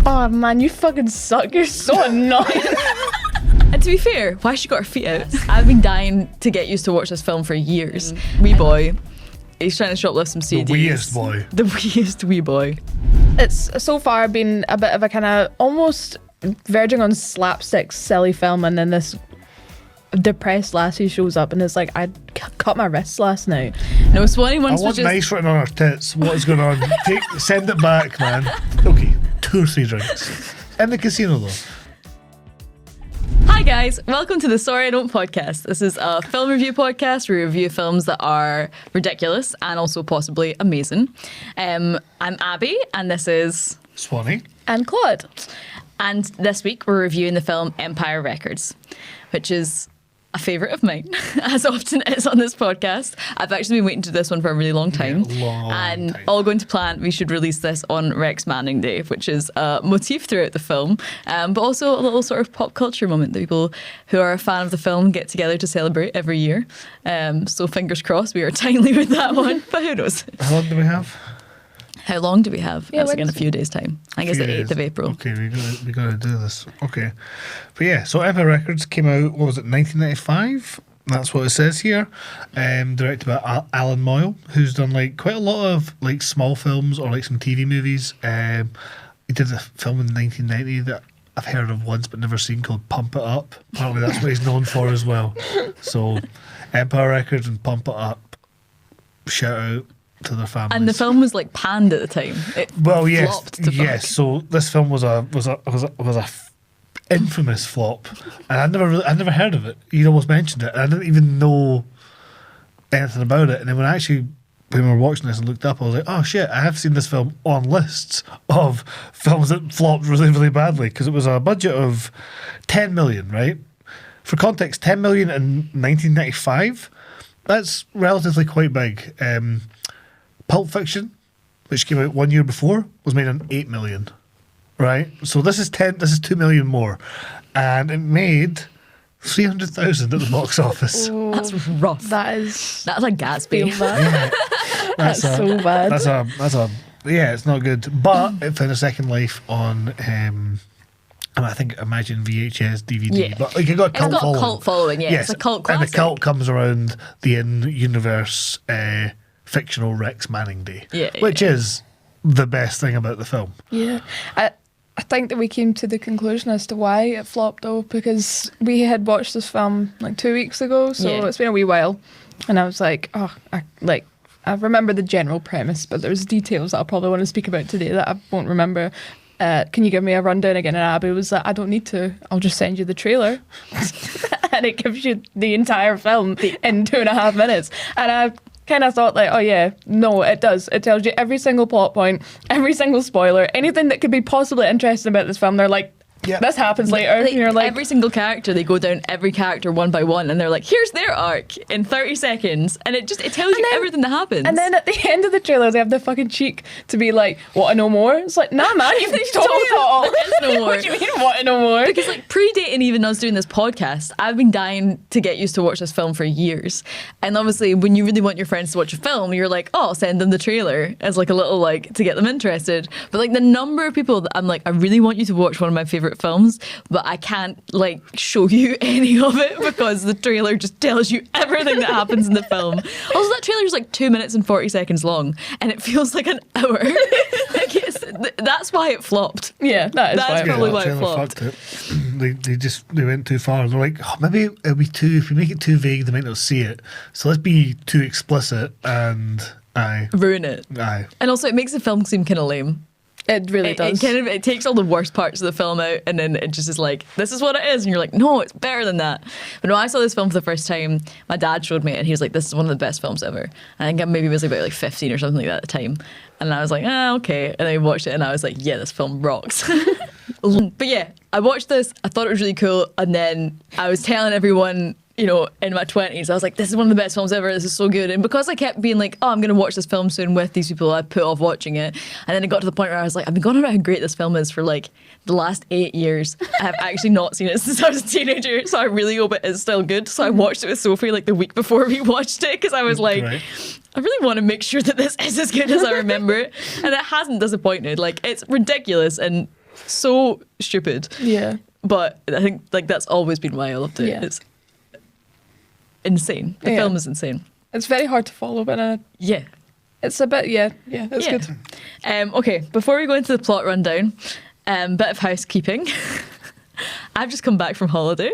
Oh man, you fucking suck. You're so annoying. And to be fair, why she got her feet out? I've been dying to get used to watch this film for years. Wee boy. He's trying to shoplift some CDs. The weeest boy. The weeest wee boy. It's so far been a bit of a kind of almost verging on slapstick, silly film, and then this depressed lassie shows up and is like, I cut my wrists last night. No, Swanee I once was want just... nice written on her tits. What is going on? Send it back, man. Okay, 2 or 3 drinks. In the casino, though. Hi guys, welcome to the Sorry I Don't podcast. This is a film review podcast. We review films that are ridiculous and also possibly amazing. I'm Abby and this is... Swanee. And Claude. And this week we're reviewing the film Empire Records, which is a favourite of mine, as often is on this podcast. I've actually been waiting to do this one for a really long time. Long time. All going to plan, we should release this on Rex Manning Day, which is a motif throughout the film, but also a little sort of pop culture moment that people who are a fan of the film get together to celebrate every year. So fingers crossed we are timely with that one, but who knows? How long do we have? How long do we have? Yeah, That's again a few days' time. I guess the 8th of April. Okay, we gotta do this. Okay. But yeah, so Empire Records came out, what was it, 1995? That's what it says here. Directed by Alan Moyle, who's done like quite a lot of like small films or like some TV movies. He did a film in 1990 that I've heard of once but never seen called Pump It Up. Apparently that's what he's known for as well. So Empire Records and Pump It Up, shout out to their families. And the film was like panned at the time. It flopped to fuck. So this film was a infamous flop, and I'd never heard of it. You almost mentioned it, and I didn't even know anything about it. And then when we were watching this and looked up, I was like, oh shit, I have seen this film on lists of films that flopped really, really badly, because it was a budget of 10 million, right? For context, 10 million in 1995, that's relatively quite big. Pulp Fiction, which came out 1 year before, was made on 8 million, right? So this is 2 million more, and it made 300,000 at the box office. Ooh, That's rough. that's like Gatsby. Yeah, That's so bad. Yeah, it's not good. But it found a second life on I think Imagine VHS DVD. Yeah. But like it got It's got a cult following, yeah. Yes, It's a cult classic. and the cult comes around the in-universe fictional Rex Manning Day, which is the best thing about the film. Yeah. I think that we came to the conclusion as to why it flopped though, because we had watched this film like 2 weeks ago, so it's been a wee while, and I was like, I remember the general premise, but there's details that I'll probably want to speak about today that I won't remember. Can you give me a rundown again? And Abby was like, I don't need to, I'll just send you the trailer. And it gives you the entire film in 2.5 minutes. And I kind of thought like, oh yeah, no, it does. It tells you every single plot point, every single spoiler, anything that could be possibly interesting about this film. They're like, this happens later. And you're like, every single character, they go down every character one by one, and they're like, here's their arc in 30 seconds, and it tells you everything that happens. And then at the end of the trailer, they have the fucking cheek to be like, "Want to know more?" It's like, nah, man, you've told it all. There's no more. What do you mean, want to know more? Because like predating even us doing this podcast, I've been dying to get used to watch this film for years. And obviously, when you really want your friends to watch a film, you're like, oh, I'll send them the trailer as like a little like to get them interested. But like the number of people that I'm like, I really want you to watch one of my favorite films, but I can't like show you any of it because the trailer just tells you everything that happens in the film. Also, that trailer is like 2 minutes and 40 seconds long, and it feels like an hour. That's why it flopped. Yeah, that's probably why it trailer flopped. fucked it. They went too far. They're like, oh, maybe it'll be if we make it too vague, they might not see it. So let's be too explicit and ruin it. Aye. And also, it makes the film seem kind of lame. It really does. It takes all the worst parts of the film out, and then it just is like, this is what it is, and you're like, no, it's better than that. But no, I saw this film for the first time. My dad showed me it, and he was like, this is one of the best films ever. And I think I maybe was about like 15 or something like that at the time, and I was like, okay. And I watched it, and I was like, yeah, this film rocks. But yeah, I watched this. I thought it was really cool, and then I was telling everyone, you know, in my 20s, I was like, this is one of the best films ever. This is so good. And because I kept being like, oh, I'm going to watch this film soon with these people, I put off watching it. And then it got to the point where I was like, I've been going on about how great this film is for like the last 8 years. I have actually not seen it since I was a teenager. So I really hope it is still good. So I watched it with Sophie like the week before we watched it because I was like, Right. I really want to make sure that this is as good as I remember it. And it hasn't disappointed. Like, it's ridiculous and so stupid. Yeah. But I think like that's always been why I loved it. Yeah. It's insane. The Yeah. film is insane. It's very hard to follow, but Yeah. it's a bit, it's Yeah. good. Okay, before we go into the plot rundown, bit of housekeeping. I've just come back from holiday.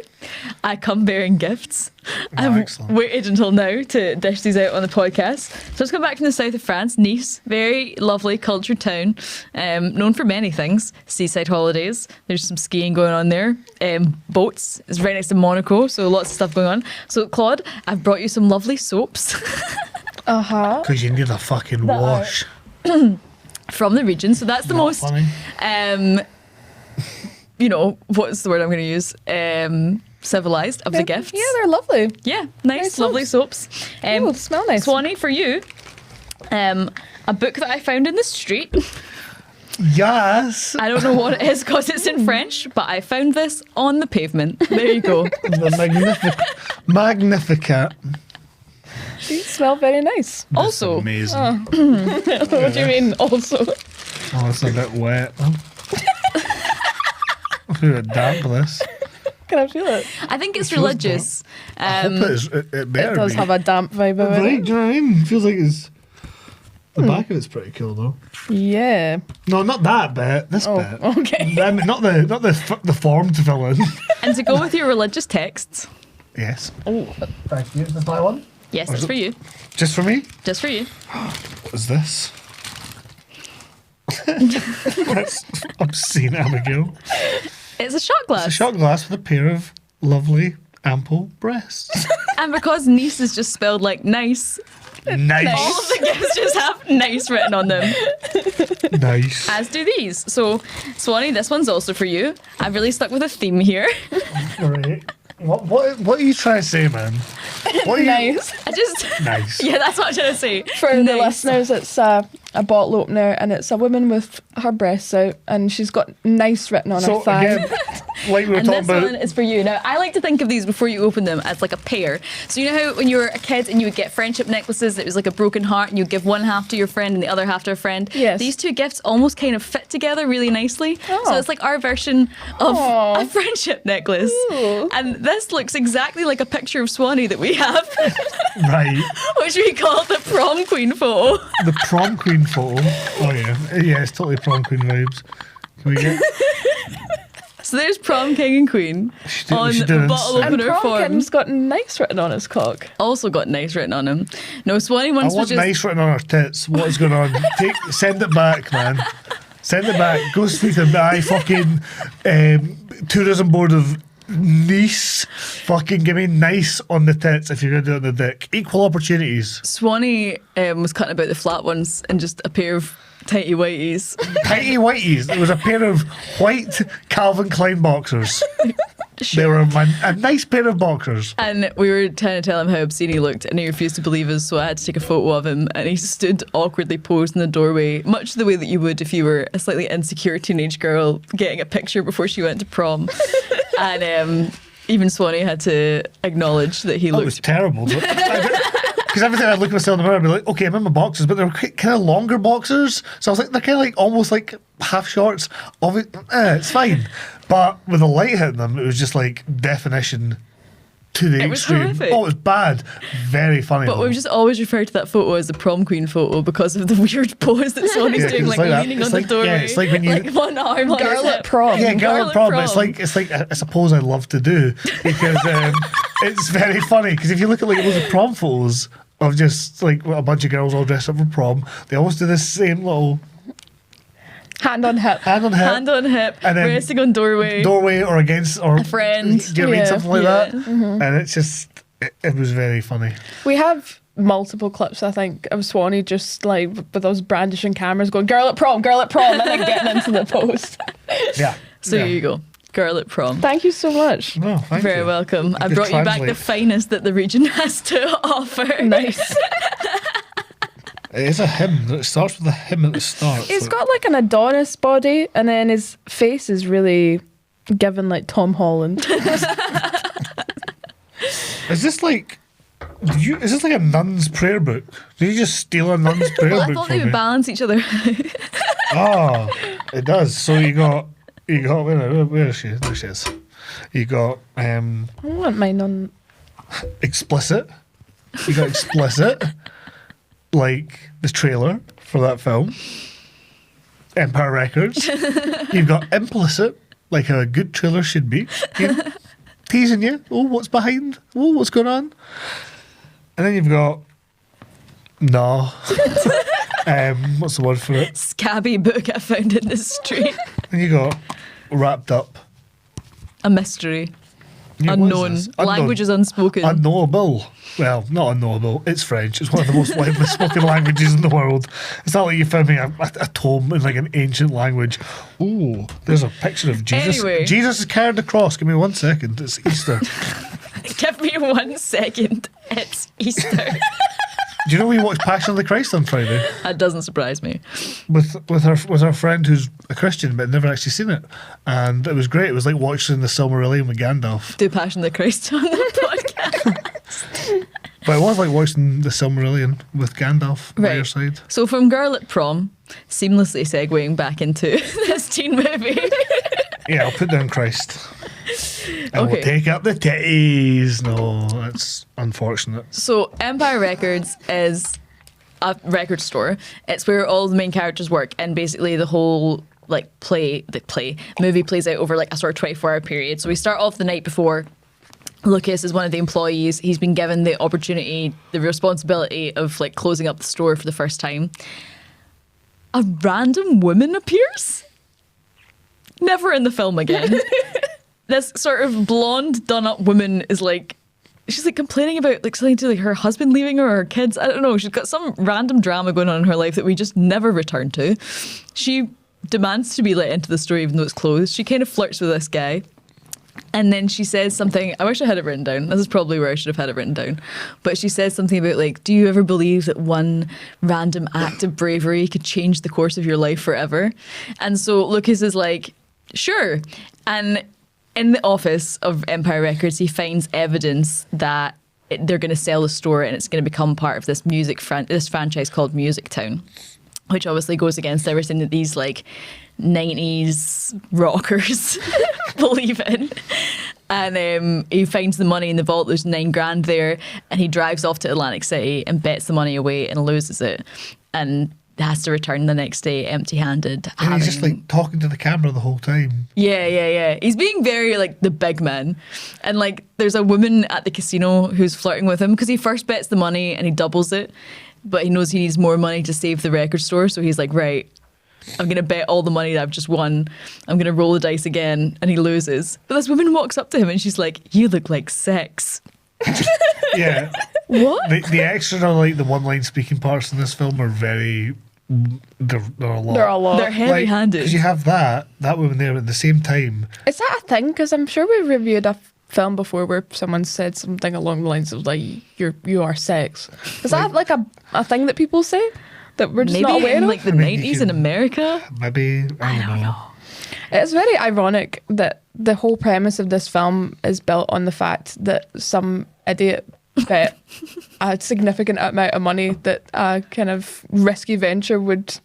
I come bearing gifts. I've excellent. waited until now to dish these out on the podcast. So I've come back from the south of France, Nice, very lovely cultured town, known for many things. Seaside holidays. There's some skiing going on there. Boats. It's right next to Monaco, so lots of stuff going on. So Claude, I've brought you some lovely soaps Uh-huh. Because you need a fucking wash. from the region. So that's the Not most funny. you know, what's the word I'm going to use? Civilized of the gifts. Yeah, they're lovely. Yeah, nice, Nice lovely soaps. Oh, they smell nice. Swanee, for you, a book that I found in the street. Yes. I don't know what it is because it's in French, but I found this on the pavement. There you go. The Magnificat. They smell very nice. Also, Amazing. What do you mean, also? Oh, it's a bit wet. I feel a bit damp this. Can I feel it? I think it's It feels religious. I hope it better It does be. have a damp vibe about Right, it. do you know what I mean? Feels like it's... The back of it's pretty cool though. Yeah. No, not that bit. This Oh, bit. okay. Not the form to fill in. And to go with your religious texts, Yes. Oh, Thank you. Is this my one? yes, Or it's is for it- you. Just for me? Just for you. What is this? That's obscene, Abigail. It's a shot glass. It's a shot glass with a pair of lovely, ample breasts. And because Nice is just spelled like nice, all of Nice. the gifts just have nice written on them. Nice. As do these. So, Swanee, this one's also for you. I've really stuck with a theme here. Right. What are you trying to say, man? What are you... nice. I just, Nice. yeah, that's what I'm trying to say. For the Nice. listeners, it's a bottle opener and it's a woman with her breasts out and she's got nice written on her So thigh. again, like we were And talking this about... one is for you. Now, I like to think of these before you open them as like a pair. So you know how when you were a kid and you would get friendship necklaces, it was like a broken heart and you'd give one half to your friend and the other half to a friend? Yes. These two gifts almost kind of fit together really nicely. Oh. So it's like our version of Aw. a friendship necklace. Ooh. And this looks exactly like a picture of Swanee that we have, Right. which we call the prom queen photo. The prom queen photo. Oh yeah. Yeah, it's totally prom queen vibes. Can we get... So there's prom king and queen on she did bottle insane. And opener form. Promkin's got nice written on his cock. Also got nice written on him. No, Swanee I once was want just nice written on our tits. What is going on? Send it back, man. Send it back. Go speak to my fucking tourism board of Nice. Fucking give me nice on the tits if you're going to do it on the dick. Equal opportunities. Swanee was cutting about the flat ones and just a pair of tighty whities. Tighty whities. It was a pair of white Calvin Klein boxers. They were a nice pair of boxers. And we were trying to tell him how obscene he looked, and he refused to believe us, so I had to take a photo of him, and he stood awkwardly posed in the doorway, much the way that you would if you were a slightly insecure teenage girl getting a picture before she went to prom. And even Swanee had to acknowledge that he It was looked... terrible. Because every time I look at myself in the mirror, I'd be like, okay, I'm in my boxers, but they're kind of longer boxers. So I was like, they're kind of like almost like half shorts. It's fine. But with the light hitting them, it was just like definition to the It was extreme. horrific. Oh, it was bad. Very funny. But though. we've just always referred to that photo as the prom queen photo because of the weird pose that Swanee's Yeah, doing, it's like like that. leaning It's on like- the doorway. yeah, it's like when you- like one arm on his Girl at hip. prom. Yeah, girl Girl at prom. at It's prom. like it's a pose I love to do because it's very funny. Because if you look at like loads of prom photos of just like a bunch of girls all dressed up for prom, they always do this same little Hand on hip. hand on hip, Hand on hip, And then resting on doorway. doorway or against or A friend. Do you know what I mean? Yeah. Something like Yeah. that. And it's just it was very funny. We have multiple clips, I think, of Swanee just like with those brandishing cameras going, girl at prom, and then getting into the post. Yeah. So yeah. here you go. Girl at Prom. Thank you so much. No, thank Very you. welcome. I could brought you back the translate. finest that the region has to offer. Nice. It is a hymn. It starts with a hymn at the start. He's so- got like an Adonis body, and then his face is really given like Tom Holland. Is this like? Is this like a nun's prayer book? Did you just steal a nun's prayer Well, I book thought from they would me? balance each other. Oh, it does. So you got where is she? There she is. You got I want mine on. explicit. You got explicit, like the trailer for that film. Empire Records. You've got implicit, like a good trailer should be. You know, teasing you. Oh, what's behind? Oh, what's going on? And then you've got no. What's the word for it? Scabby book I found in the street. And you got wrapped up. A mystery. Yeah, what is Unknown. this? Unknown. Language is unspoken. Unknowable. Well, not unknowable. It's French. It's one of the most widely spoken languages in the world. It's not like you found me a tome in like an ancient language. Ooh, there's a picture of Jesus. Anyway. Jesus is carried across. Give me 1 second. It's Easter. Give me 1 second. It's Easter. Do you know we watched Passion of the Christ on Friday That doesn't surprise me. with our friend who's a Christian but had never actually seen it, and it was great. It was like watching the Silmarillion with Gandalf, Do Passion of the Christ on the podcast. but it was like watching the Silmarillion with Gandalf by your side. So from Girl at Prom, seamlessly segueing back into this teen movie. Yeah, I'll put down Christ. And Okay. we'll take up the titties. No, that's unfortunate. So Empire Records is a record store. It's where all the main characters work, and basically the whole movie plays out over like a sort of 24-hour period. So we start off the night before. Lucas is one of the employees. He's been given the opportunity, the responsibility of like closing up the store for the first time. A random woman appears. Never in the film again. This sort of blonde, done-up woman is like, she's like complaining about like something to like her husband leaving her or her kids. I don't know. She's got some random drama going on in her life that we just never return to. She demands to be let into the store even though it's closed. She kind of flirts with this guy. And then she says something, I wish I had it written down. This is probably where I should have had it written down. But she says something about like, do you ever believe that one random act of bravery could change the course of your life forever? And so Lucas is like, sure. And in the office of Empire Records, he finds evidence that they're going to sell the store and it's going to become part of this this franchise called Music Town, which obviously goes against everything that these like 90s rockers believe in. And he finds the money in the vault. There's $9,000 there, and he drives off to Atlantic City and bets the money away and loses it, and has to return the next day empty-handed. And he's just like talking to the camera the whole time. Yeah. He's being very like the big man. And like there's a woman at the casino who's flirting with him because he first bets the money and he doubles it, but he knows he needs more money to save the record store. So he's like, right, I'm going to bet all the money that I've just won. I'm going to roll the dice again. And he loses. But this woman walks up to him and she's like, you look like sex. Yeah. What? The extra, like the one-line speaking parts in this film are very. They're a lot. They're a lot. They're heavy-handed. Because you have that woman there at the same time. Is that a thing? Because I'm sure we reviewed a film before where someone said something along the lines of like, you are sex. Is that like a thing that people say that we're just Maybe not aware in of? like the I mean, 90s in America? Maybe I don't know. It's very ironic that the whole premise of this film is built on the fact that some idiot bet a significant amount of money that a kind of risky venture would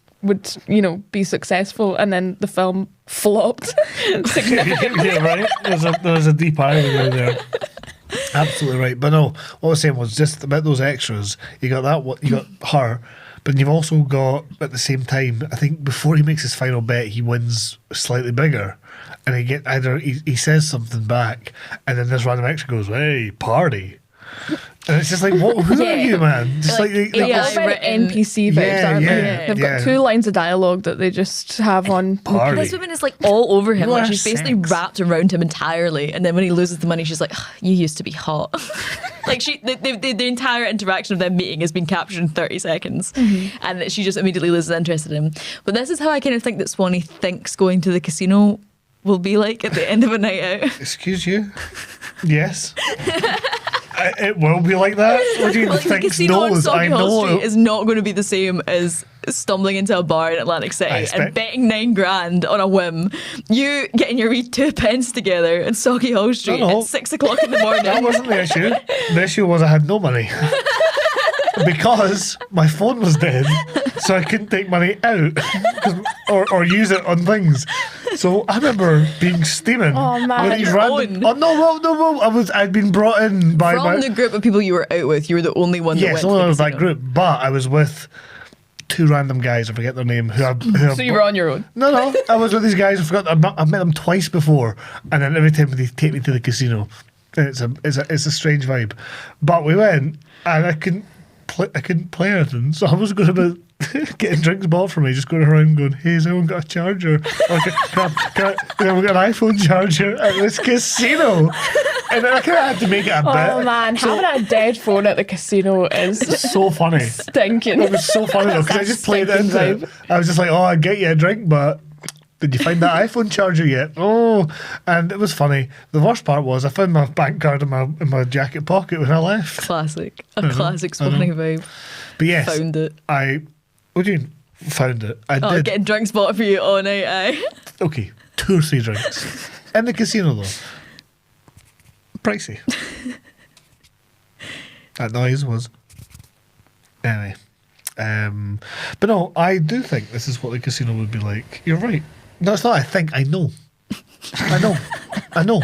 be successful, and then the film flopped significantly. Yeah, right. There's a deep irony there. Absolutely right. But no, what I was saying was just about those extras. You got you got her, but you've also got at the same time. I think before he makes his final bet, he wins slightly bigger, and he says something back, and then this random extra goes, "Hey, party." And it's just like, what? Who are you, man? Just Like, like yeah, They're very written- NPC vibes, Yeah, aren't they? yeah, They've got yeah. 2 lines of dialogue that they just have on. Party. This woman is like all over him. You Like are she's basically sex. wrapped around him entirely. And then when he loses the money, she's like, "Ugh, you used to be hot." Like the entire interaction of them meeting has been captured in 30 seconds. And that she just immediately loses interest in him. But this is how I kind of think that Swanee thinks going to the casino will be like at the end of a night out? Excuse you? Yes. It will be like that. What do you Like the think? casino on Knows? I Sauchiehall know. Street is not going to be the same as stumbling into a bar in Atlantic City and betting $9,000 on a whim. You getting your wee 2 pence together in Sauchiehall Street No. at 6 o'clock in the morning. That wasn't the issue. The issue was I had no money. Because my phone was dead, so I couldn't take money out or use it on things. So I remember being steaming. Oh, man. With these Your random. own. Oh no! I'd been brought in by From the group of people you were out with, you were the only one that yes, went only to I the was that casino. group, but I was with 2 random guys. I forget their name. So you were on your own. No, I was with these guys. I forgot. I've met them twice before, and then every time they take me to the casino, and it's a strange vibe. But we went, and I couldn't play anything, so I was going to be getting drinks bought for me, just going around going, "Hey, has anyone got a charger? Or can we got an iPhone charger at this casino?" And then I kind of had to make it a bit. Oh man, having a dead phone at the casino is So funny. stinking. It was so funny though, because I just played it into it. I was just like, "Oh, I'll get you a drink, but did you find that iPhone charger yet?" Oh, and it was funny. The worst part was I found my bank card in my jacket pocket when I left. Classic. A classic Swanee vibe. But yes, Found it. What do you mean, found it? I Oh, did. getting drinks bought for you all night, aye. Okay, 2 or 3 drinks in the casino though. Pricey. That noise was. Anyway. But no, I do think this is what the casino would be like. You're right. No, it's not. I think. I know. I know.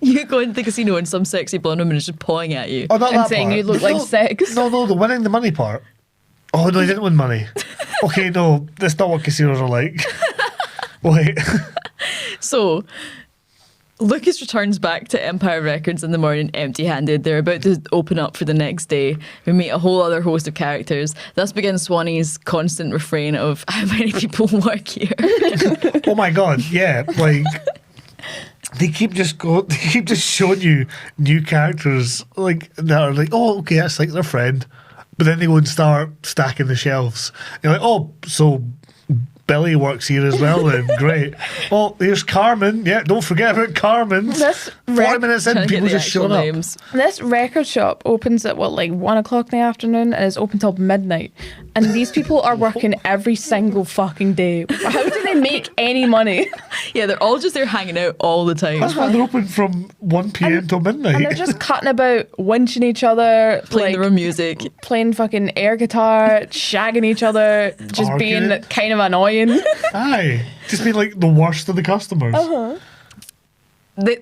You go into the casino and some sexy blonde woman is just pawing at you. Oh, not And that saying part. you look like No, sex. No, the winning the money part. Oh no, he didn't win money. Okay, no, that's not what casinos are like. Wait. So, Lucas returns back to Empire Records in the morning empty-handed. They're about to open up for the next day. We meet a whole other host of characters. Thus begins Swanee's constant refrain of how many people work here. Oh my god, yeah, like they keep just showing you new characters like that are like, oh, okay, that's like their friend, but then they go and start stacking the shelves. You're like, oh, so Billy works here as well then. Great. Well, here's Carmen. Yeah, don't forget about Carmen. This 40 minutes in, Trying to get people the just actual showing up. names. This record shop opens at like 1 o'clock in the afternoon and is open till midnight. And these people are working every single fucking day. How do they make any money? Yeah, they're all just there hanging out all the time. That's why they're open from 1 p.m. till midnight. And they're just cutting about, winching each other, Playing like, their own music. playing fucking air guitar, shagging each other, just Arguing. being kind of annoying. Aye. Just being like the worst of the customers.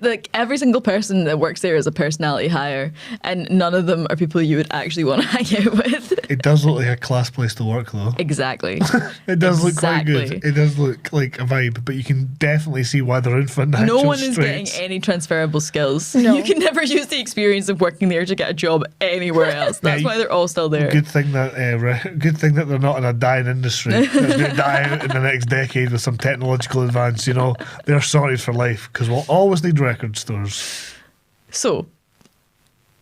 Like every single person that works there is a personality hire, and none of them are people you would actually want to hang out with. It does look like a class place to work though. Exactly. It does look quite Exactly. good. It does look like a vibe, but you can definitely see why they're in financial No one is getting straits. any transferable skills. No. You can never use the experience of working there to get a job anywhere else. That's Yeah, why they're all still there. Good thing that they're not in a dying industry that's going to die out in the next decade with some technological advance. You know, they're sorted for life because we'll always need record stores. So,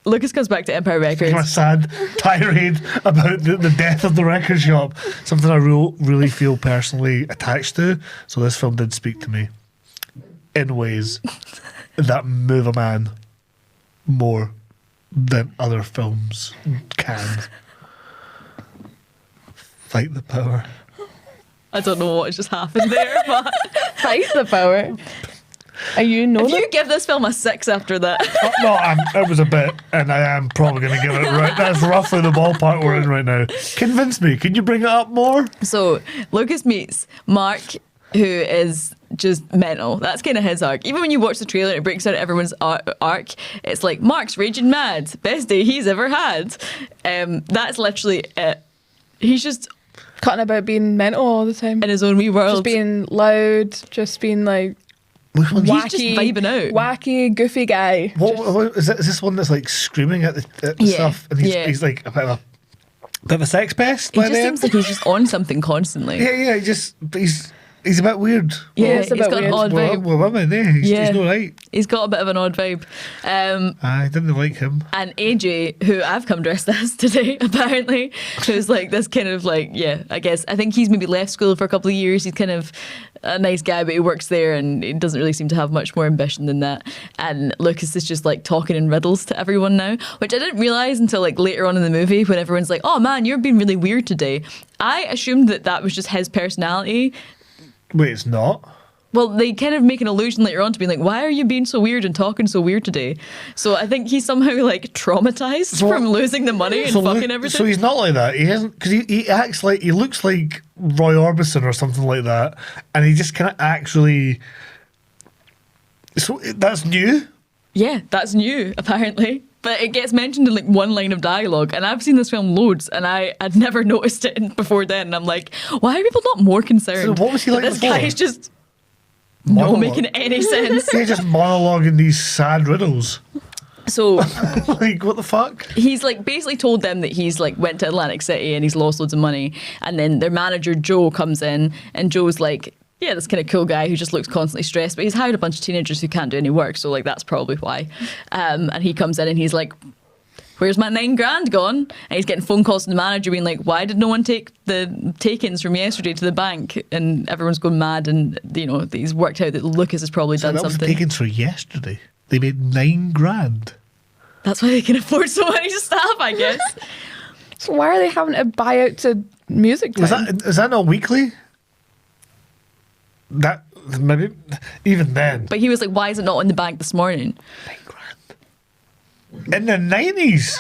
Lucas comes back to Empire Give a Records. sad tirade about the death of the record shop. Something I really feel personally attached to. So this film did speak to me in ways that move a man more than other films can. Fight the power. I don't know what just happened there, but Fight the power. Are you know if you give this film a 6 after that, Oh, no, it was a bit, and I am probably going to give it right. That's roughly the ballpark we're in right now. Convince me. Can you bring it up more? so Lucas meets Mark, who is just mental. That's kind of his arc. Even when you watch the trailer, it breaks down everyone's arc. It's like Mark's raging mad, best day he's ever had. That's literally it. He's just cutting about being mental all the time? in his own wee world. Just being loud, just being like Which one? He's just vibing out. wacky, goofy guy. What is this one that's like screaming at the Yeah, stuff, and he's like a bit of a sex pest He by just the seems end? like he's just on something constintly. Yeah. He's a bit weird. Yeah, it's a he's bit got an weird. odd vibe. Well, women, he's not right. He's got a bit of an odd vibe. I didn't like him. And AJ, who I've come dressed as today, apparently, who's like this kind of like, I think he's maybe left school for a couple of years. He's kind of a nice guy, but he works there and he doesn't really seem to have much more ambition than that. And Lucas is just like talking in riddles to everyone now, which I didn't realize until like later on in the movie when everyone's like, oh man, you're being really weird today. I assumed that was just his personality. Wait, it's not? Well, they kind of make an allusion later on to being like, why are you being so weird and talking so weird today? So I think he's somehow like traumatized from losing the money and fucking everything. So he's not like that. He isn't, because he acts like, he looks like Roy Orbison or something like that, and he just kind of actually. So that's new? Yeah, that's new, apparently. But it gets mentioned in like one line of dialogue, and I've seen this film loads, and I had never noticed it before then. And I'm like, why are people not more concerned? So what was he like this before? guy's just Monologue. not making any sense. He's just monologuing these sad riddles. So like, what the fuck? he's like basically told them that he's like went to Atlantic City and he's lost loads of money, and then their manager Joe comes in, and Joe's like, yeah, this kind of cool guy who just looks constantly stressed, but he's hired a bunch of teenagers who can't do any work, so like that's probably why. And he comes in and he's like, where's my $9,000 gone? And he's getting phone calls from the manager being like, why did no one take the take-ins from yesterday to the bank? And everyone's going mad, and you know, he's worked out that Lucas has probably done That was something. taken for yesterday. They made $9,000. That's why they can afford so many staff, I guess. So why are they having to buy out to music time? Is that not weekly? That maybe even then. But he was like, why is it not in the bank this morning? $9,000 in the 90s.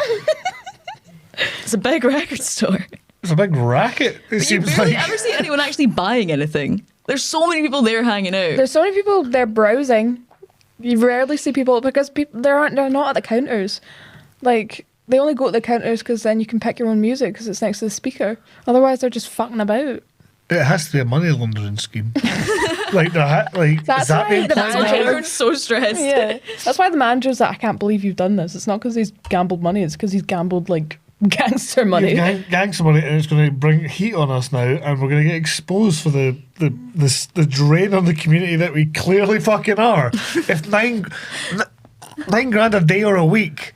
It's a big record store. It's a big racket. It But you seems barely like. ever see anyone actually buying anything. There's so many people there hanging out. There's so many people there browsing. You rarely see people because they're not at the counters. Like, they only go to the counters because then you can pick your own music because it's next to the speaker. Otherwise, they're just fucking about. It has to be a money laundering scheme. like That's is that why being the planned manager- out? Everyone's so stressed. Yeah, that's why the manager's like, I can't believe you've done this. It's not because he's gambled money. It's because he's gambled like gangster money. Gangster money, and it's going to bring heat on us now, and we're going to get exposed for the drain on the community that we clearly fucking are. If $9,000 a day or a week,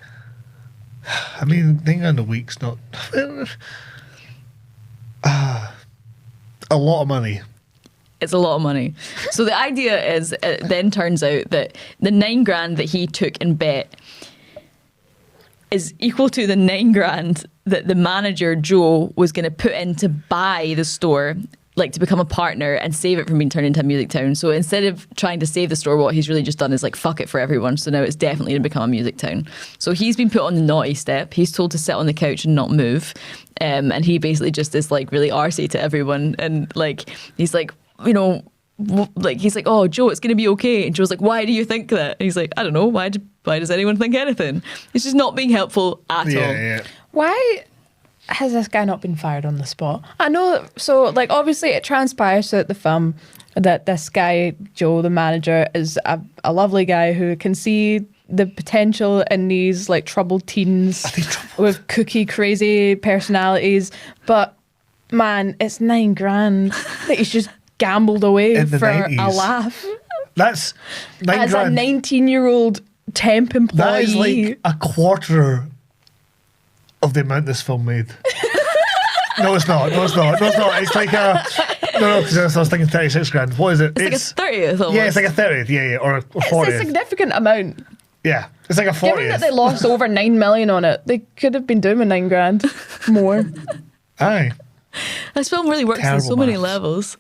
I mean, $9,000 a week's not a lot of money. It's a lot of money. So the idea is, it then turns out that the $9,000 that he took and bet is equal to the $9,000 that the manager Joe was going to put in to buy the store, like to become a partner and save it from being turned into a music town. So instead of trying to save the store, what he's really just done is like, fuck it for everyone. So now it's definitely going to become a music town. So he's been put on the naughty step. He's told to sit on the couch and not move. And he basically just is like really arsey to everyone. And like, he's like, you know, like he's like, oh, Joe, it's going to be okay. And Joe's like, why do you think that? And he's like, I don't know. Why does anyone think anything? It's just not being helpful at all. Yeah. Why has this guy not been fired on the spot? I know, so like obviously it transpires throughout the film that this guy, Joe, the manager, is a lovely guy who can see the potential in these like troubled teens with cookie crazy personalities. But man, it's $9,000 that he's just gambled away In the for 90s. a laugh. That's $9,000. As a 19-year-old temp employee. That is like a quarter of the amount this film made. No, it's not. It's like a... No, because I was thinking 36 grand. What is it? It's like a 30th almost. Yeah, it's like a 30th. Yeah, or a 40th. It's a significant amount. Yeah, it's like a 40th. Given that they lost over 9 million on it, they could have been doing with $9,000 more. Aye. This film really works on Terrible so many maths. levels.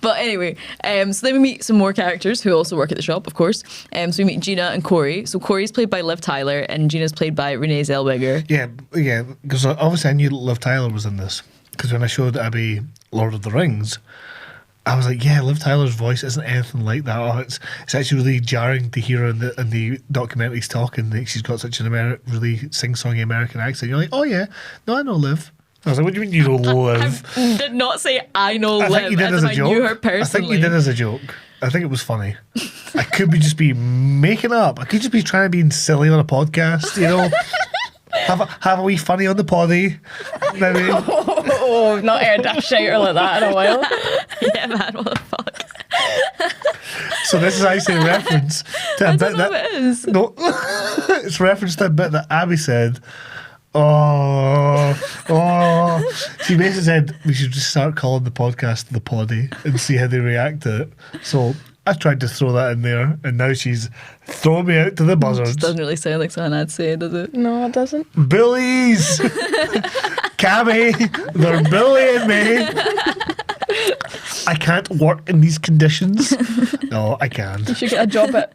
But anyway, so then we meet some more characters who also work at the shop, of course. So we meet Gina and Corey. So Corey's played by Liv Tyler and Gina's played by Renee Zellweger. Yeah, because obviously I knew that Liv Tyler was in this. Because when I showed Abby Lord of the Rings, I was like, yeah, Liv Tyler's voice isn't anything like that. Oh, it's actually really jarring to hear her in the documentaries talking. Like she's got such an really sing-songy American accent. You're like, oh yeah, no, I know Liv. I was like, what do you mean you know Liv? I did not say I know I Liv think you did as as if a I joke. knew her I personally. think you did as a joke. I think it was funny. I could be just be making up. I could just be trying to be silly on a podcast, you know. Have a wee funny on the poddy. Maybe. Oh, I've not heard a shouter like that in a while. Yeah, man, what the fuck? So this is actually a reference to a I bit don't know that if it is. no, it's reference to a bit that Abby said She basically said we should just start calling the podcast the Poddy and see how they react to it. So I tried to throw that in there, and now she's throwing me out to the buzzards. Doesn't really sound like something I'd say, does it? No, it doesn't. Bullies! Cammy, they're bullying me. I can't work in these conditions. No, I can. You should get a job at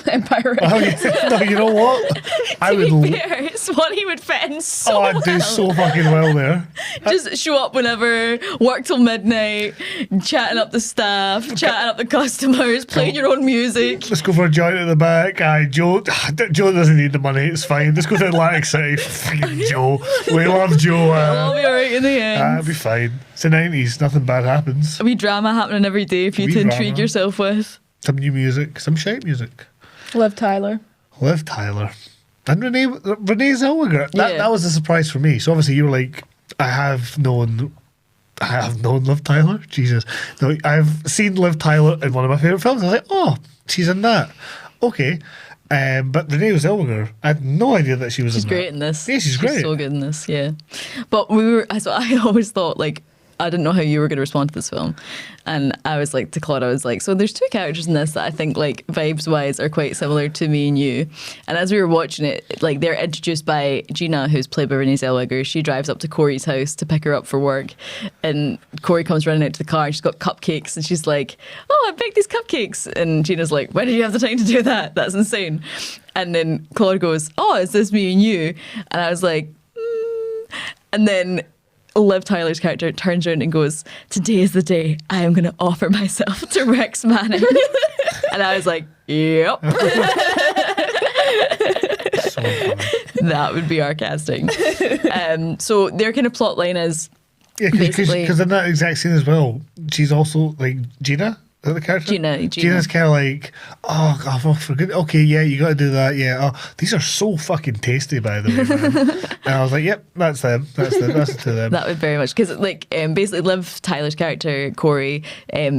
Empire. Oh, yeah. No, you know what? I would. To be fair, it's one he would fit in so I'd do well. so fucking well there. Just show up whenever, work till midnight, chatting up the staff, chatting up the customers, playing your own music. Let's go for a joint at the back. Aye, Joe doesn't need the money. It's fine. Let's go to Atlantic City. Fucking Joe. We love Joe. I'll be alright in the end. It'll be fine. It's the 90s. Nothing bad happens. A wee drama happening every day for you Wee to drama. intrigue yourself with. Some new music. Some shite music. Liv Tyler. Liv Tyler. And Renee Zellweger. Yeah. That was a surprise for me. So obviously you were like, I have known Liv Tyler. Jesus. No, I've seen Liv Tyler in one of my favourite films. I was like, oh, she's in that. Okay. But Renee Zellweger, I had no idea that she was in that. She's great in this. Yeah, she's great. So good in this, yeah. But so I always thought, like, I didn't know how you were going to respond to this film. And I was like, to Claude, I was like, so there's two characters in this that I think, like, vibes-wise are quite similar to me and you. And as we were watching it, like, they're introduced by Gina, who's played by Renee Zellweger. She drives up to Corey's house to pick her up for work. And Corey comes running out to the car and she's got cupcakes. And she's like, oh, I baked these cupcakes. And Gina's like, when did you have the time to do that? That's insane. And then Claude goes, oh, is this me and you? And I was like, And then Liv Tyler's character turns around and goes, today is the day I am going to offer myself to Rex Manning. And I was like, yep. So funny. That would be our casting. So their kind of plot line is Yeah, basically because in that exact scene as well, she's also like Gina. Is that the character? Gina. Gina's kind of like, oh, for good. Okay, yeah, you got to do that. Yeah. Oh, these are so fucking tasty, by the way, man. And I was like, yep, that's them. That's the two of them. That would very much, because like basically Liv Tyler's character Corey,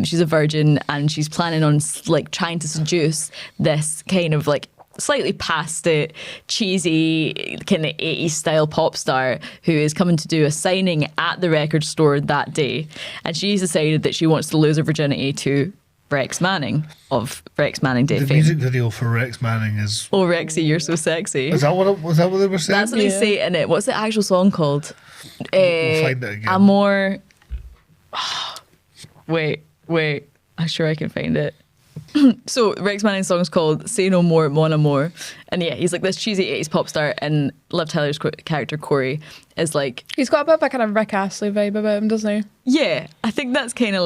she's a virgin and she's planning on like trying to seduce this kind of like slightly past it, cheesy kind of 80s style pop star who is coming to do a signing at the record store that day, and she's decided that she wants to lose her virginity to Rex Manning of Rex Manning Day The fame. music video for Rex Manning is. Oh, Rexy, you're so sexy. Was that what they were saying? That's what they say in it. What's the actual song called? We'll find it again. Amor. Wait. I'm sure I can find it. So Rex Manning's song is called Say No More, Mon Amour. And yeah, he's like this cheesy 80s pop star, and Liv Tyler's character Corey is like... He's got a bit of a kind of Rick Astley vibe about him, doesn't he? Yeah, I think that's kind of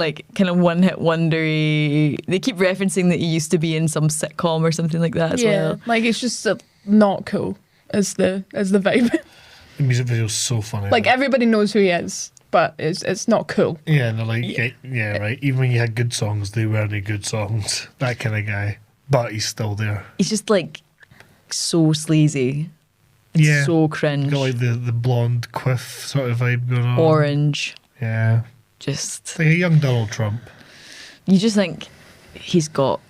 one-hit wondery. They keep referencing that he used to be in some sitcom or something like that as well. Like it's just not cool as the vibe. The music video is so funny. Like everybody knows who he is, but it's not cool. Yeah, and they're like, yeah, right. Even when you had good songs, they weren't any good songs. That kind of guy. But he's still there. He's just like so sleazy. It's Yeah. so cringe. Got like the blonde quiff sort of vibe going on. Orange. Yeah. Just... It's like a young Donald Trump. You just think he's got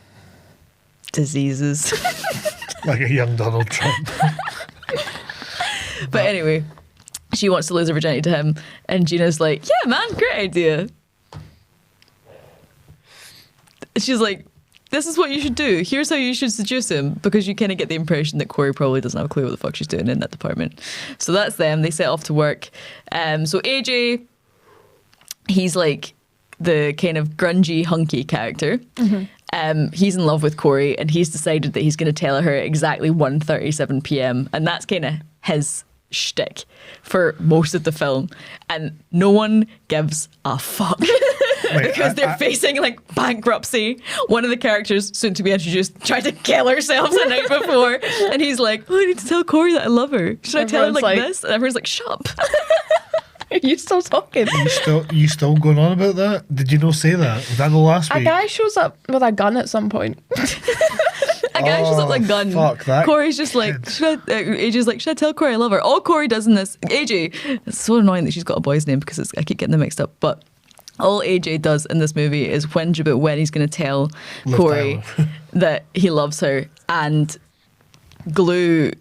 diseases. Like a young Donald Trump. But anyway, she wants to lose her virginity to him, and Gina's like, yeah, man, great idea. She's like, this is what you should do. Here's how you should seduce him, because you kind of get the impression that Corey probably doesn't have a clue what the fuck she's doing in that department. So that's them. They set off to work. So AJ, he's like the kind of grungy, hunky character. Mm-hmm. He's in love with Corey, and he's decided that he's going to tell her at exactly 1:37 p.m. And that's kind of his shtick for most of the film. And no one gives a fuck. Because they're facing like bankruptcy. One of the characters, soon to be introduced, tried to kill herself the night before, and he's like, "Oh, I need to tell Corey that I love her. Should I tell her like this?" And everyone's like, "Shut up." Are you still talking? You still going on about that? Did you not say that? Was that the last A week? guy shows up with a gun at some point. A guy shows up like a gun. Fuck that. Corey's just like, AJ's like, should I tell Corey I love her? All Corey does in this, AJ, it's so annoying that she's got a boy's name because I keep getting them mixed up, but all AJ does in this movie is whinge about when he's going to tell Liv Corey Tyler. that he loves her and glue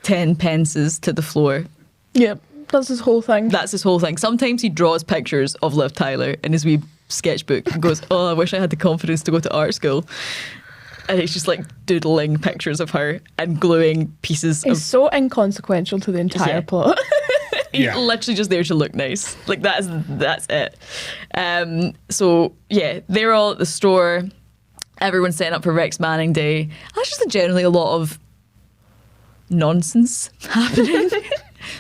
10 pences to the floor Yep, that's his whole thing. That's his whole thing. Sometimes he draws pictures of Liv Tyler in his wee sketchbook and goes, oh, I wish I had the confidence to go to art school. And it's just like doodling pictures of her and gluing pieces It's of... so inconsequential to the entire Yeah. plot. He's Yeah. literally just there to look nice. Like that's it. So yeah, they're all at the store. Everyone's setting up for Rex Manning Day. That's just generally a lot of nonsense happening.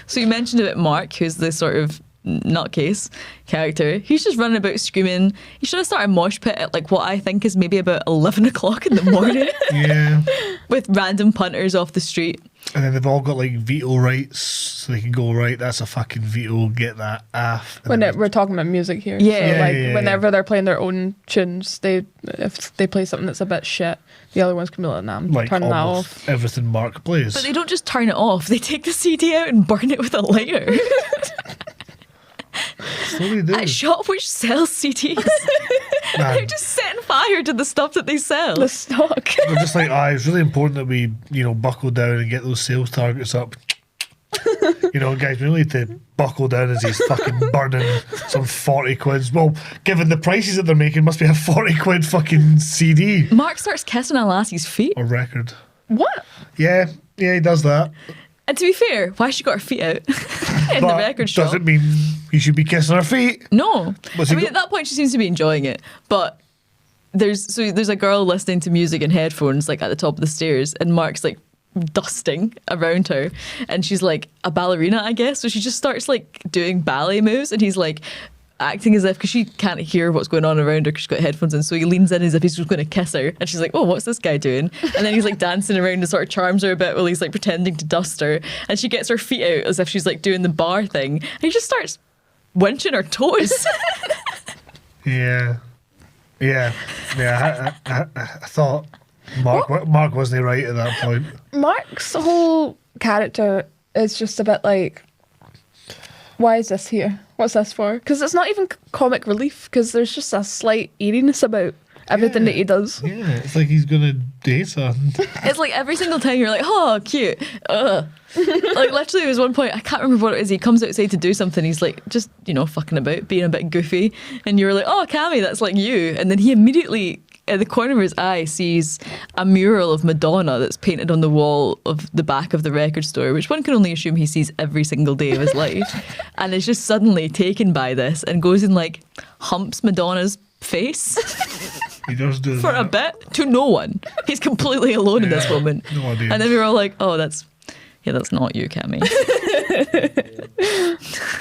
So you mentioned about Mark, who's the sort of nutcase character. He's just running about screaming. He should have started a mosh pit at like what I think is maybe about 11 o'clock in the morning Yeah. with random punters off the street. And then they've all got like veto rights, so they can go, right, that's a fucking veto, get that off. And When then we're talking about music here, Yeah. so Yeah, like yeah, whenever they're playing their own tunes, if they play something that's a bit shit, the other ones can be like, nah, I'm like turning that almost off. everything Mark plays. But they don't just turn it off. They take the CD out and burn it with a lighter. So they do. At a shop which sells CDs. Man, They're just setting fire to the stuff that they sell. The stock. they're just like, it's really important that we, buckle down and get those sales targets up. Guys, we need to buckle down as he's fucking burning some 40 quids. Well, given the prices that they're making, must be a 40 quid fucking CD Mark starts kissing a lassie's feet. or record. What? Yeah, he does that. And to be fair, why has she got her feet out in the But record shop? doesn't mean you should be kissing her feet. No. Was I he mean, go- at that point, she seems to be enjoying it. But there's a girl listening to music in headphones, like at the top of the stairs, and Mark's like dusting around her. And she's like a ballerina, I guess. So she just starts like doing ballet moves, and he's like acting as if, because she can't hear what's going on around her because she's got headphones in, so he leans in as if he's just going to kiss her, and she's like, oh, what's this guy doing? And then he's like dancing around and sort of charms her a bit while he's like pretending to dust her, and she gets her feet out as if she's like doing the bar thing, and he just starts winching her toes. Yeah. I thought Mark wasn't right at that point. Mark's whole character is just a bit like, why is this here? What's this for? Because it's not even comic relief, because there's just a slight eeriness about everything that he does. Yeah, it's like he's gonna date something. It's like every single time you're like, oh, cute. Ugh. Like literally there was one point, I can't remember what it is, he comes outside to do something, he's like just, fucking about, being a bit goofy, and you're like, oh, Cammy, that's like you. And then he immediately, at the corner of his eye, sees a mural of Madonna that's painted on the wall of the back of the record store, which one can only assume he sees every single day of his life, and is just suddenly taken by this and goes and like humps Madonna's face He does do for that. a bit to no one. He's completely alone in this Yeah, moment. no idea. And then we were all like, oh, that's not you, Cammy.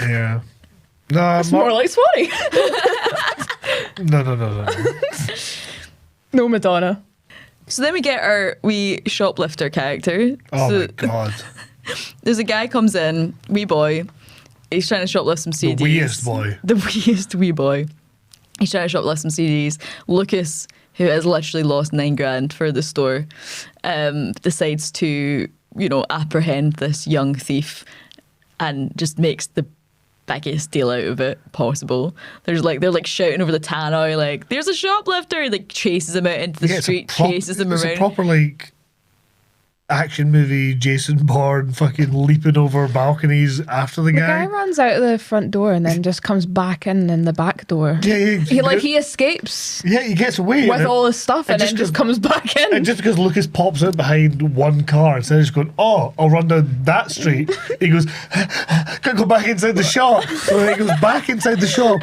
Yeah. No, It's more like Swanee. No. No Madonna. So then we get our wee shoplifter character. Oh So my god. there's a guy comes in, wee boy. He's trying to shoplift some CDs. The weeest boy. The weeest wee boy. He's trying to shoplift some CDs. Lucas, who has literally lost $9,000 for the store, decides to, apprehend this young thief and just makes the biggest deal out of it possible. They're like shouting over the tannoy, like, there's a shoplifter, like chases him out into the Yeah, it's a street, prop- chases him it's around. a proper like action movie, Jason Bourne fucking leaping over balconies after the The guy guy. runs out of the front door and then just comes back in the back door. Yeah, He escapes he gets away with and all his stuff and just then just goes- comes back in. And just because Lucas pops out behind one car instead of just going, oh, I'll run down that street, he goes, gotta go back inside the shop. So he goes back inside the shop,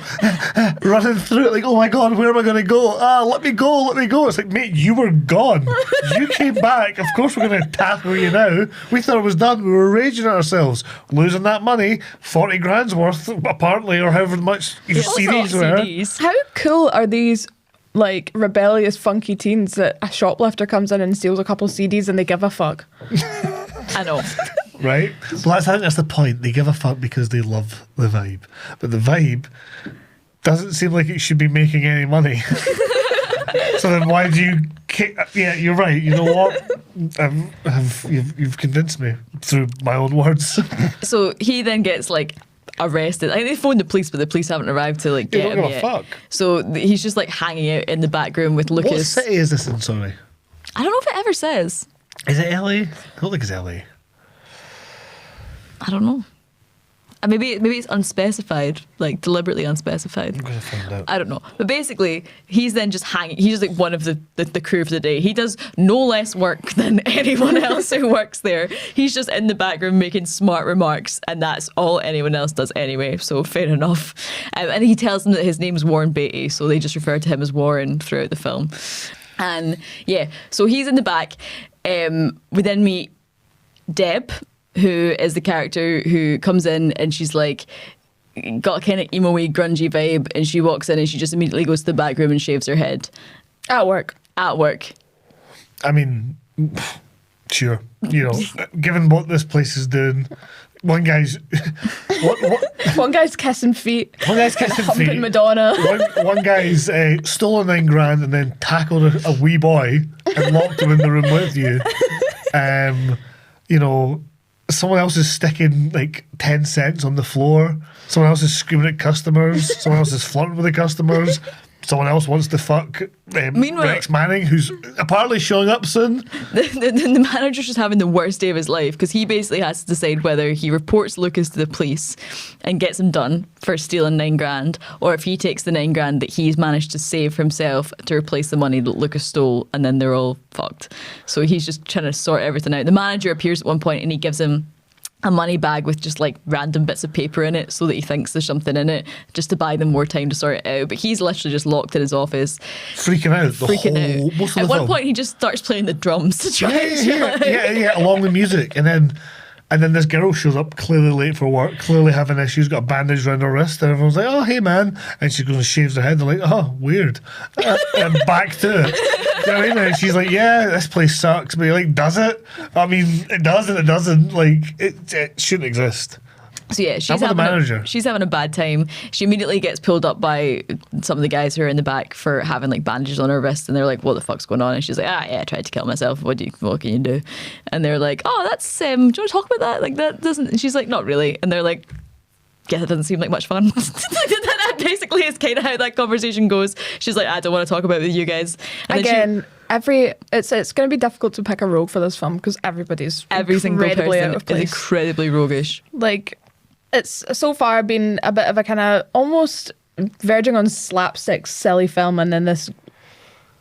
running through it like, oh my god, where am I going to go? Let me go. It's like, mate, you were gone. You came back. Of course we're going to tackle you now. We thought it was done. We were raging at ourselves. Losing that money, 40 grand's worth, apparently, or however much your Also CDs were. CDs. How cool are these like rebellious funky teens that a shoplifter comes in and steals a couple CDs and they give a fuck? I know. Right? Well, I think that's the point. They give a fuck because they love the vibe. But the vibe doesn't seem like it should be making any money. So then why do you kick... Yeah, you're right. You know what? You've convinced me through my own words. So he then gets like arrested. I think they phoned the police, but the police haven't arrived to like They get don't him give a yet. fuck. So he's just like hanging out in the back room with What Lucas. city is this in, sorry? I don't know if it ever says. Is it LA? I don't think it's LA. I don't know. maybe it's unspecified, like deliberately unspecified. I'm gonna find out. I don't know. But basically, he's then just hanging. He's like one of the crew for the day. He does no less work than anyone else who works there. He's just in the back room making smart remarks, and that's all anyone else does anyway. So fair enough. And he tells them that his name's Warren Beatty, so they just refer to him as Warren throughout the film. And yeah, so he's in the back. We then meet Deb, who is the character who comes in, and she's like got a kind of emo-y, grungy vibe, and she walks in and she just immediately goes to the back room and shaves her head. At work. I mean, sure. You know, given what this place is doing, one guy's One guy's kissing feet. One guy's kissing humping feet. Madonna. One guy's stolen $9,000 and then tackled a wee boy and locked him in the room with you. You know, someone else is sticking like 10 cents on the floor. Someone else is screaming at customers. Someone else is flirting with the customers. Someone else wants to fuck Rex Manning, who's apparently showing up soon. The manager's just having the worst day of his life because he basically has to decide whether he reports Lucas to the police and gets him done for stealing $9,000, or if he takes the $9,000 that he's managed to save for himself to replace the money that Lucas stole, and then they're all fucked. So he's just trying to sort everything out. The manager appears at one point and he gives him a money bag with just like random bits of paper in it so that he thinks there's something in it, just to buy them more time to sort it out. But he's literally just locked in his office. Freaking out. Most of At the one film. point he just starts playing the drums to try Yeah, along with music. And then this girl shows up, clearly late for work, clearly having issues, got a bandage around her wrist, and everyone's like, oh, hey, man. And she goes and shaves her head. They're like, oh, weird. And back to it. You know what I mean? And she's like, yeah, this place sucks. But you're like, does it? I mean, it does and it doesn't. Like, it shouldn't exist. So yeah, she's having a bad time. She immediately gets pulled up by some of the guys who are in the back for having like bandages on her wrist, and they're like, "What the fuck's going on?" And she's like, I tried to kill myself. What can you do?" And they're like, "Oh, that's do you want to talk about that? Like that doesn't." And she's like, "Not really." And they're like, "Yeah, that doesn't seem like much fun." That basically is kind of how that conversation goes. She's like, "I don't want to talk about it with you guys." And again. It's going to be difficult to pick a rogue for this film because every single person is incredibly roguish. Like, it's so far been a bit of a kind of almost verging on slapstick, silly film, and then this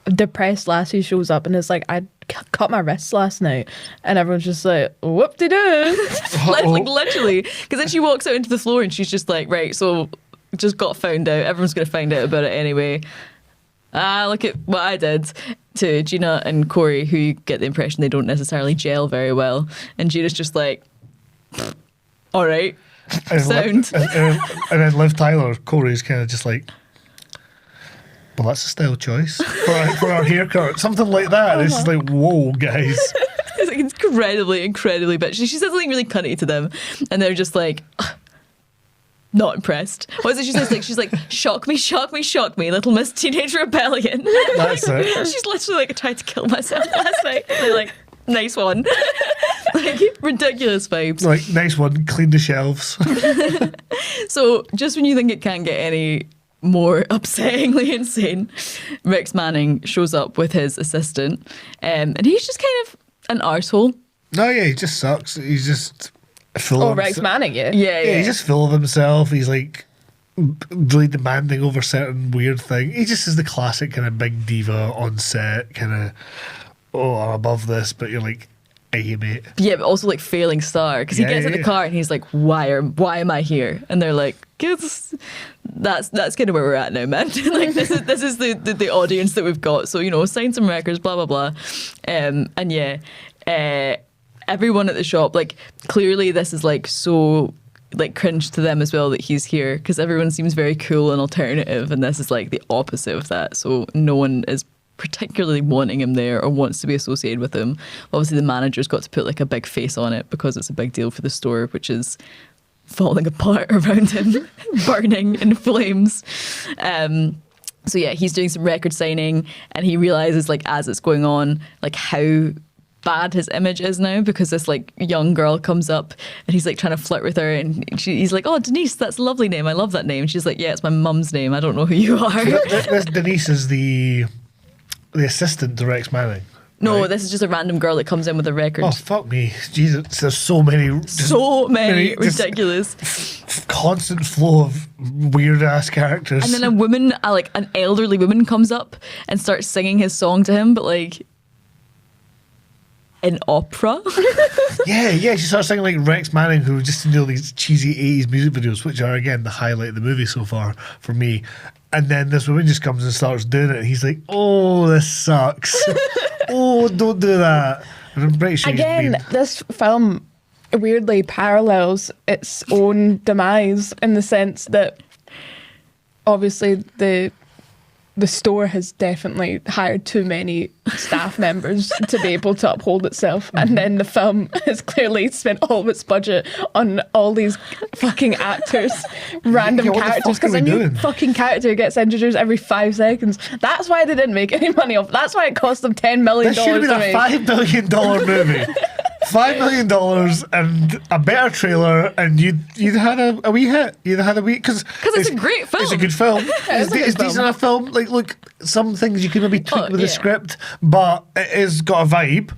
depressed lassie shows up and it's like, I cut my wrists last night, and everyone's just like, whoop-de-doo. Like literally, because then she walks out into the floor and she's just like, right, so just got found out. Everyone's going to find out about it anyway. Look at what I did to Gina and Corey, who you get the impression they don't necessarily gel very well. And Gina's just like, all right, sound. And then Liv Tyler, Corey's kind of just like, well, that's a style choice for our haircut. Something like that. It's just like, whoa, guys. It's like incredibly bitchy. She says something really cunty to them, and they're just like, not impressed. What is it she says? Like, she's like, shock me, little Miss Teenage Rebellion. That's like, it. She's literally like, I tried to kill myself last night. They're like, nice one. Like, ridiculous vibes. Like, nice one, clean the shelves. So, just when you think it can't get any more upsettingly insane, Rex Manning shows up with his assistant, and he's just kind of an arsehole. No, yeah, he just sucks. He's just full of Rex Manning, Yeah, he's just full of himself. He's like really demanding over certain weird thing. He just is the classic kind of big diva on set, kind of, oh, I'm above this, but you're like, hey, mate. Yeah, but also like failing star, because he gets in the car and he's like, why am I here? And they're like, that's kind of where we're at now, man. Like, this is the audience that we've got. So, you know, sign some records, blah blah blah. And yeah, everyone at the shop, like, clearly this is like so like cringe to them as well that he's here, because everyone seems very cool and alternative, and this is like the opposite of that. So no one is particularly wanting him there or wants to be associated with him. Obviously the manager's got to put like a big face on it because it's a big deal for the store, which is falling apart around him, burning in flames. So yeah, he's doing some record signing, and he realizes, like, as it's going on, like how bad his image is now, because this like young girl comes up and he's like trying to flirt with her, and he's like, oh, Denise, that's a lovely name, I love that name. And she's like, yeah, it's my mum's name, I don't know who you are. So this Denise is the assistant to Rex Manning. No, right? this is just a random girl that comes in with a record. Oh, fuck me. Jesus, there's so many. So many just ridiculous. constant flow of weird-ass characters. And then a woman, like an elderly woman, comes up and starts singing his song to him, but like in opera. Yeah, she starts singing like Rex Manning, who just did all these cheesy 80s music videos, which are, again, the highlight of the movie so far for me. And then this woman just comes and starts doing it, and he's like, oh, this sucks. Oh, don't do that. And I'm pretty sure Again, this film weirdly parallels its own demise in the sense that obviously the store has definitely hired too many staff members to be able to uphold itself. And then the film has clearly spent all of its budget on all these fucking actors, random Yeah, what the characters, fuck are because we a new doing? fucking character gets introduced every 5 seconds. That's why they didn't make any money off. That's why it cost them $10 million This should have to been make. a $5 billion movie. $5 million and a better trailer, and you'd had a wee hit. You'd had a wee because it's a great film. It's a good film. It's a good It's film. decent enough film. Like, look, some things you can maybe tweak with the yeah. script, but it has got a vibe.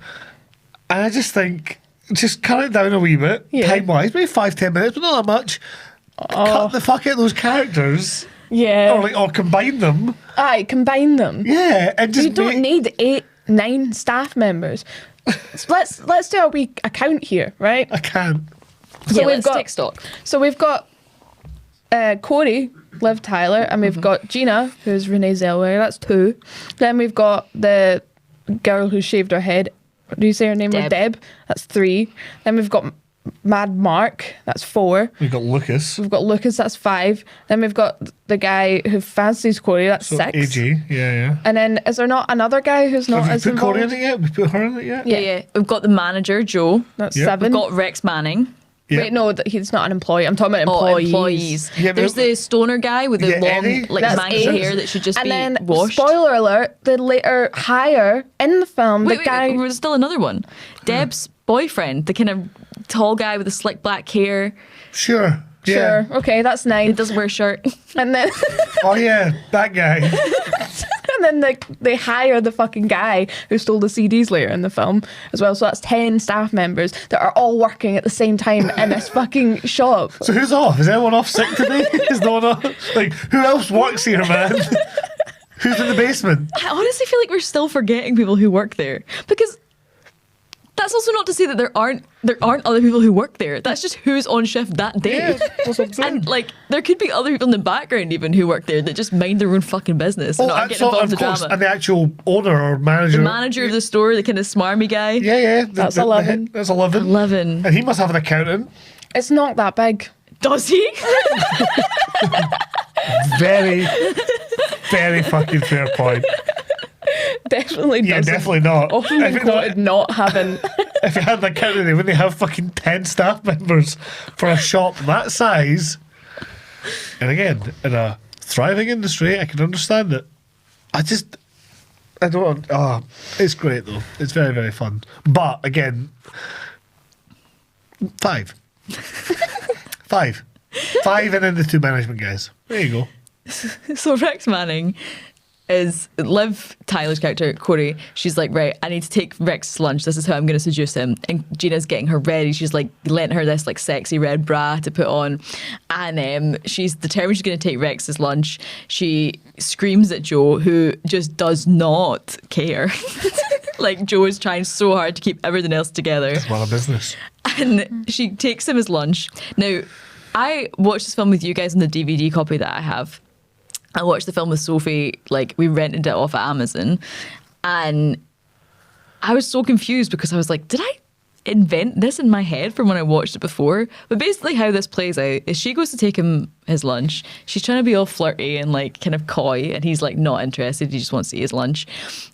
And I just think just cut it down a wee bit, Yeah. time wise, maybe 5-10 minutes, but not that much. Cut the fuck out of those characters, Yeah. or combine them. Aye, combine them. Yeah, and just You don't need 8-9 staff members. Let's do a wee account here, right? I can't. So we've let's got- take stock. So we've got Corey, Liv Tyler, and we've got Gina, who's Renee Zellweger. That's 2. Then we've got the girl who shaved her head. Do you say her name was Deb. Deb? That's 3. Then we've got Mad Mark. That's 4. We've got Lucas. We've got Lucas. That's 5. Then we've got the guy who fancies Corey. That's So 6. AG, yeah. And then is there not another guy who's not Have as we put Corey in involved? it yet? We put her in it yet? Yeah. We've got the manager, Joe. That's Yeah. 7. We've got Rex Manning. Yeah. Wait, no, he's not an employee. I'm talking about Oh, employees. employees. Yeah, There's but- the stoner guy with the Yeah, long, Eddie. like, That's mangy 8. hair that should just And be then, washed. spoiler alert, they later hire in the film Wait, the guy. there's still another one. Deb's boyfriend, the kind of tall guy with the slick black hair. Sure. Yeah. Sure, okay, that's He 9. doesn't wear a shirt. And then, Oh yeah, that guy. and then they hire the fucking guy who stole the CDs later in the film as well. So that's 10 staff members that are all working at the same time in this fucking shop. So who's off? Is anyone off sick today? Is no one off? Like, who else works here, man? Who's in the basement? I honestly feel like we're still forgetting people who work there because that's also not to say that there aren't other people who work there. That's just who's on shift that day. Yeah, that's what I'm saying. And like there could be other people in the background even who work there that just mind their own fucking business and not get involved in the drama. And the actual owner or manager. The manager of the store, the kind of smarmy guy. Yeah. That's 11. That's 11. 11. And he must have an accountant. It's not that big. Does he? Very, very fucking fair point. Definitely Yeah, doesn't. definitely not. Often If it- quoted not having. If you had an accountant, they wouldn't have fucking 10 staff members for a shop that size. And again, in a thriving industry, I can understand it. I don't. Oh, it's great though. It's very, very fun. But again, 5. 5. 5 and then the 2 management guys. There you go. So Rex Manning is Liv Tyler's character, Corey. She's like, right, I need to take Rex's lunch. This is how I'm going to seduce him. And Gina's getting her ready. She's like letting her this like sexy red bra to put on. And she's determined she's going to take Rex's lunch. She screams at Joe, who just does not care. Like Joe is trying so hard to keep everything else together. Well, a business. And she takes him his lunch. Now, I watched this film with you guys on the DVD copy that I have. I watched the film with Sophie, like we rented it off at Amazon, and I was so confused because I was like, did I invent this in my head from when I watched it before? But basically how this plays out is she goes to take him his lunch. She's trying to be all flirty and like kind of coy, and he's like not interested. He just wants to eat his lunch.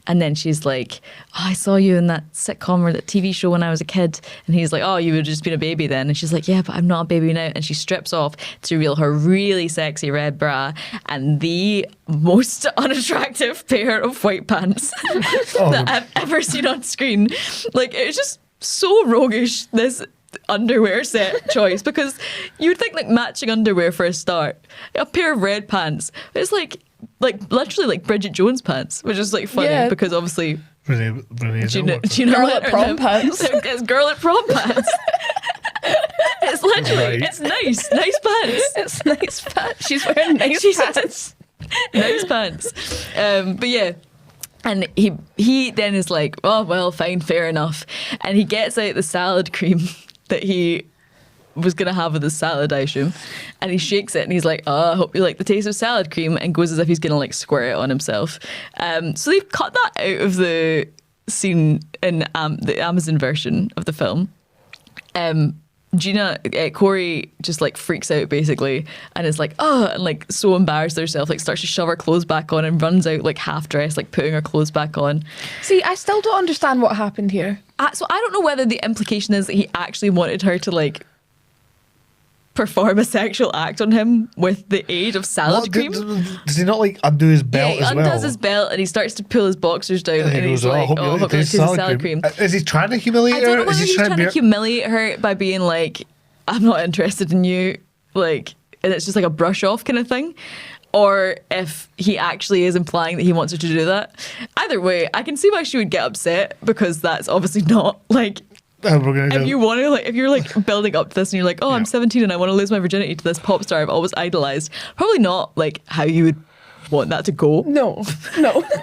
And then she's like, oh, I saw you in that sitcom or that TV show when I was a kid. And he's like, oh, you would have just been a baby then. And she's like, yeah, but I'm not a baby now. And she strips off to reveal her really sexy red bra and the most unattractive pair of white pants that I've ever seen on screen. Like, it's just so roguish, this underwear set choice, because you would think like matching underwear for a start, a pair of red pants. It's like literally like Bridget Jones pants, which is like funny Yeah. because obviously Renee Gina Girl at let her prom live. pants. It's girl at prom pants. It's literally, Right. it's nice pants. It's nice pants. She's wearing nice She's- pants. Nice pants. But yeah. And he then is like, oh, well, fine, fair enough. And he gets out the salad cream that he was going to have with his salad, I assume. And he shakes it and he's like, oh, I hope you like the taste of salad cream, and goes as if he's going to like squirt it on himself. So they've cut that out of the scene in the Amazon version of the film. Corey just like freaks out basically and is like, oh, and like so embarrassed of herself, like starts to shove her clothes back on and runs out like half dressed, like putting her clothes back on. See, I still don't understand what happened here. So I don't know whether the implication is that he actually wanted her to like perform a sexual act on him with the aid of salad cream. Does he not like undo his belt He as well? undoes his belt and he starts to pull his boxers down and, he he's goes, like, oh, hope you like the salad cream. Is he trying to humiliate I don't know her? whether Is he he's trying to be- humiliate her by being like, I'm not interested in you, like, and it's just like a brush off kind of thing, or if he actually is implying that he wants her to do that. Either way, I can see why she would get upset, because that's obviously not like, we're gonna if do- you want to, like, if you're like building up to this and you're like, oh, I'm 17 and I want to lose my virginity to this pop star I've always idolized, probably not like how you would want that to go. No.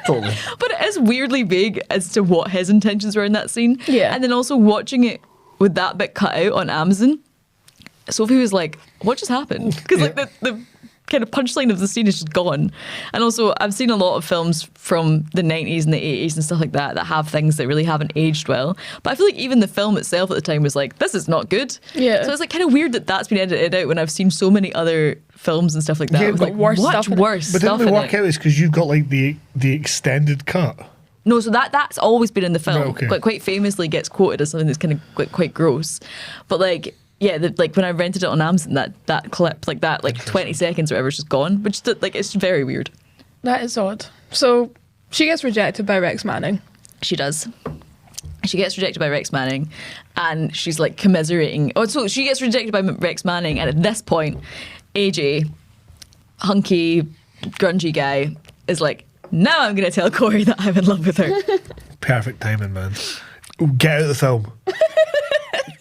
Totally. But it is weirdly vague as to what his intentions were in that scene. Yeah. And then also watching it with that bit cut out on Amazon, Sophie was like, what just happened? Because like the kind of punchline of the scene is just gone. And also I've seen a lot of films from the 90s and the 80s and stuff like that have things that really haven't aged well. But I feel like even the film itself at the time was like, this is not good. Yeah. So it's like kind of weird that that's been edited out when I've seen so many other films and stuff like that. Yeah, It was but like worse much stuff in it. worse But stuff didn't in it work it. out? It's because you've got like the extended cut. No, so that's always been in the film. Right, okay. Quite famously gets quoted as something that's kind of quite gross. But like, yeah, like when I rented it on Amazon, that clip, like that, like 20 seconds or whatever, is just gone. Which like it's very weird. That is odd. So she gets rejected by Rex Manning. She does. She gets rejected by Rex Manning, and she's like commiserating. Oh, so she gets rejected by Rex Manning, and at this point, AJ, hunky, grungy guy, is like, now I'm going to tell Corey that I'm in love with her. Perfect timing, man. Get out of the film.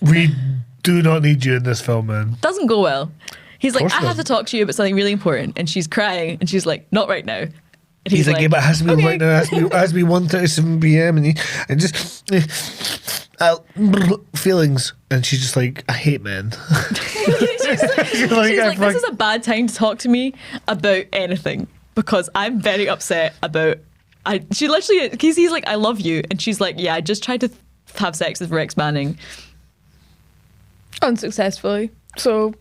We do not need you in this film, man. Doesn't go well. He's like, course I have not. to talk to you about something really important. And she's crying, and she's like, not right now. And He's like, yeah, but it has to be okay. right now. It has to be 1:37 p.m. and just feelings. And she's just like, I hate men. she's like, this is a bad time to talk to me about anything, because I'm very upset about. She literally, because he's like, I love you, and she's like, yeah, I just tried to have sex with Rex Manning. Unsuccessfully. So,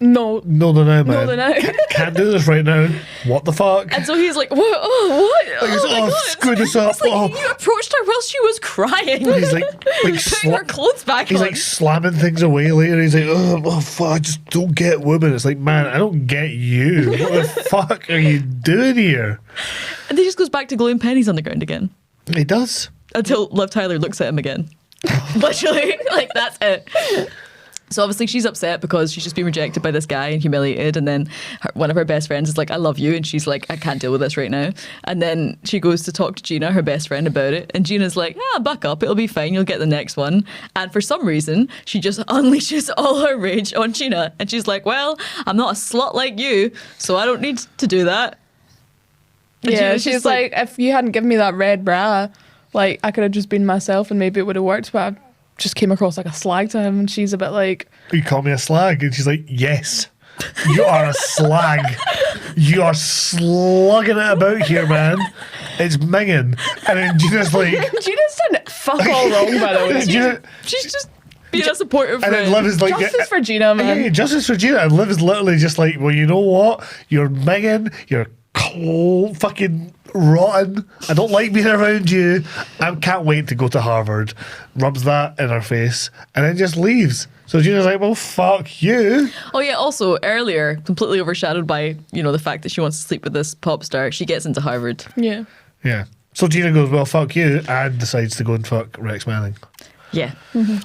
no. No, man. No, they're not. Can't do this right now. What the fuck? And so he's like, what? Oh, what? Like, Oh, my God. screw this up. It's like, Oh. you approached her while she was crying. He's like putting her clothes back he's on. like slamming things away later. He's like, oh fuck, I just don't get women. It's like, man, I don't get you. What the fuck are you doing here? And then he just goes back to gluing pennies on the ground again. He does. Until Liv Tyler looks at him again. Literally, like, that's it. So obviously she's upset because she's just been rejected by this guy and humiliated, and then one of her best friends is like, I love you, and she's like, I can't deal with this right now. And then she goes to talk to Gina, her best friend, about it, and Gina's like, buck up, it'll be fine, you'll get the next one. And for some reason she just unleashes all her rage on Gina, and she's like, well, I'm not a slut like you, so I don't need to do that. And Yeah, Gina's she's just like, if you hadn't given me that red bra, like, I could have just been myself and maybe it would have worked, but I just came across like a slag to him, and she's a bit like, You call me a slag? And she's like, yes, you are a slag. You are slugging it about here, man. It's minging. And then Gina's like, Gina's done fuck all wrong, by the way. Gina, she's just being a supportive and friend. then Liv is like, Justice for Gina, man. yeah, justice for Gina. And Liv is literally just like, well, you know what? You're minging. You're fucking rotten. I don't like being around you. I can't wait to go to Harvard. Rubs that in her face and then just leaves. So Gina's like, well, fuck you. Oh yeah, also earlier, completely overshadowed by, the fact that she wants to sleep with this pop star, she gets into Harvard. Yeah. Yeah. So Gina goes, well, fuck you, and decides to go and fuck Rex Manning. Yeah.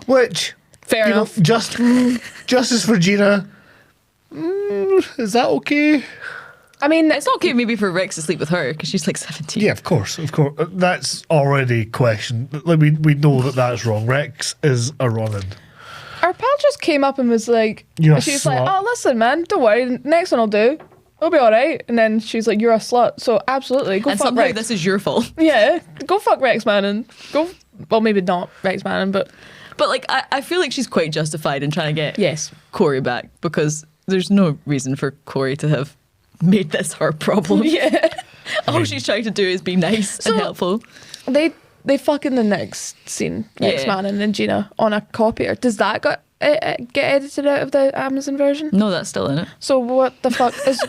Which, Fair you know, enough. justice for Gina. Is that okay? I mean, It's not okay maybe for Rex to sleep with her because she's like 17. Yeah, of course. That's already questioned. Like, we know that that's wrong. Rex is a Ronin. our pal just came up and was like, You're a she's like, slut. oh, listen, man, don't worry, next one will do. It'll be all right. And then she's like, you're a slut. So absolutely, go And fuck somehow Rex. this is your fault. Yeah, go fuck Rex Manning. Go. Well, maybe not Rex Manning, but But like, I feel like she's quite justified in trying to get yes. Corey back because there's no reason for Corey to have made this her problem. Yeah. All she's trying to do is be nice and helpful. They fuck in the next scene, Rex Yeah. Manning and Gina on a copier. Does that get edited out of the Amazon version? No, that's still in it. So what the fuck is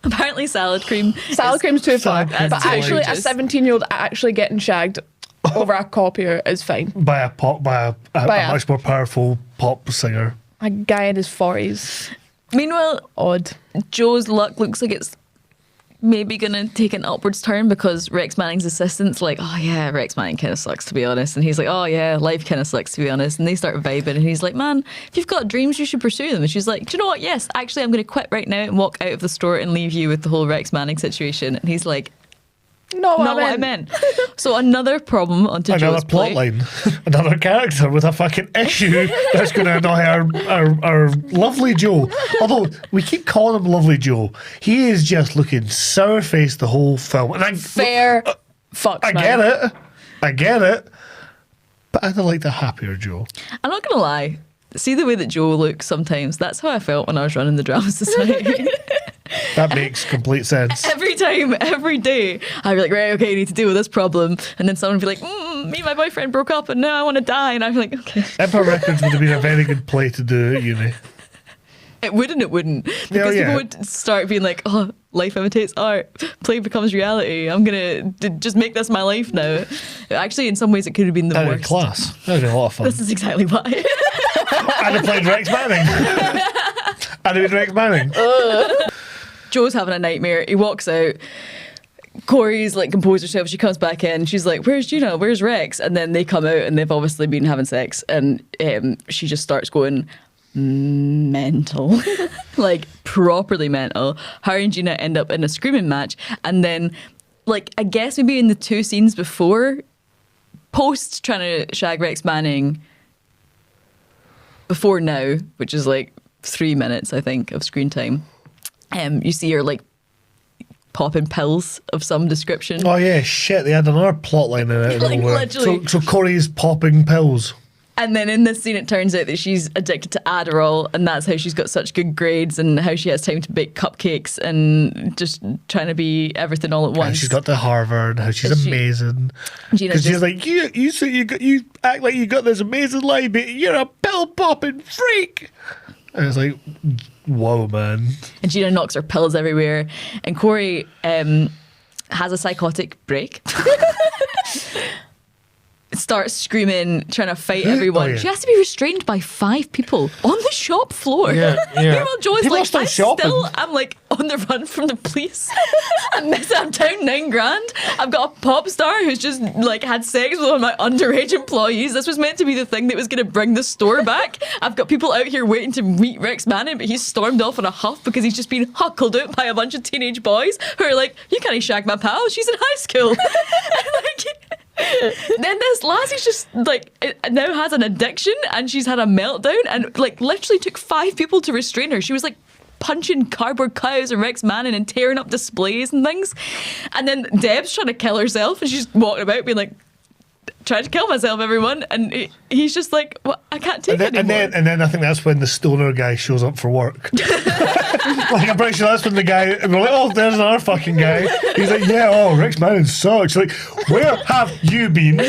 Apparently salad cream. salad cream's too far? Salad cream's But too actually, a outrageous. 17-year-old actually getting shagged over a copier is fine. By a By a- much more powerful pop singer. A guy in his 40s. Meanwhile, Odd. Joe's luck looks like it's maybe going to take an upwards turn because Rex Manning's assistant's like, oh yeah, Rex Manning kind of sucks to be honest. And he's like, oh yeah, life kind of sucks to be honest. And they start vibing and he's like, man, if you've got dreams, you should pursue them. And she's like, do you know what? Yes, actually, I'm going to quit right now and walk out of the store and leave you with the whole Rex Manning situation. And he's like, Not not what I meant. So another problem onto Another Joe's plot plate. line. Another character with a fucking issue that's going to annoy our lovely Joe. Although we keep calling him Lovely Joe. He is just looking sour-faced the whole film. And Fair fucks, I man. get it. But I'd have liked a happier Joe. I'm not going to lie. See the way that Joe looks sometimes? That's how I felt when I was running the Drama Society. That makes complete sense. Every time, every day, I'd be like, right, okay, I need to deal with this problem. And then someone would be like, me and my boyfriend broke up and now I want to die. And I'd be like, okay. Empire Records would have been a very good play to do at uni. It would and it wouldn't. Because yeah. people would start being like, oh, life imitates art. Play becomes reality. I'm going to just make this my life now. Actually, in some ways, it could have been the That'd be worst. class. That'd be a lot of fun. This is exactly why. I'd have played Rex Manning. I'd have been Rex Manning. Joe's having a nightmare. He walks out. Corey's like composed herself. She comes back in. She's like, "Where's Gina? Where's Rex?" And then they come out and they've obviously been having sex. And she just starts going mental, like properly mental. Her and Gina end up in a screaming match. And then, like, I guess maybe in the two scenes before, post trying to shag Rex Manning, before now, which is like 3 minutes, I think, of screen time. You see her like popping pills of some description. Oh yeah, shit! They had another plot line in it. Like, literally. So Corey's popping pills. And then in this scene, it turns out that she's addicted to Adderall, and that's how she's got such good grades, and how she has time to bake cupcakes, and just trying to be everything all at And once. she's got to Harvard. How she's Is she- amazing. Gina Because she's just- like, you say you act like you got this amazing life, but you're a pill popping freak. And it's like, whoa, man. And Gina knocks her pills everywhere, and Corey has a psychotic break. Starts screaming, trying to fight everyone. Oh, yeah. She has to be restrained by 5 people on the shop floor. Yeah. Meanwhile, Joe's People are like, still shopping. I'm like on the run from the police. I'm down $9,000. I've got a pop star who's just like had sex with one of my underage employees. This was meant to be the thing that was going to bring the store back. I've got people out here waiting to meet Rex Manning, but he's stormed off in a huff because he's just been huckled out by a bunch of teenage boys who are like, you can't shag my pal. She's in high school. Then this lassie's just like now has an addiction and she's had a meltdown and like literally took 5 people to restrain her. She was like punching cardboard cutouts and Rex Manning and tearing up displays and things. And then Deb's trying to kill herself and she's walking about being like, trying to kill myself, everyone. And he's just like, well, I can't take it anymore. And then I think that's when the stoner guy shows up for work. Like, I'm pretty sure that's when the guy, and we're like, oh, there's another fucking guy. He's like, yeah, oh, Rex Manning sucks. Like, where have you been?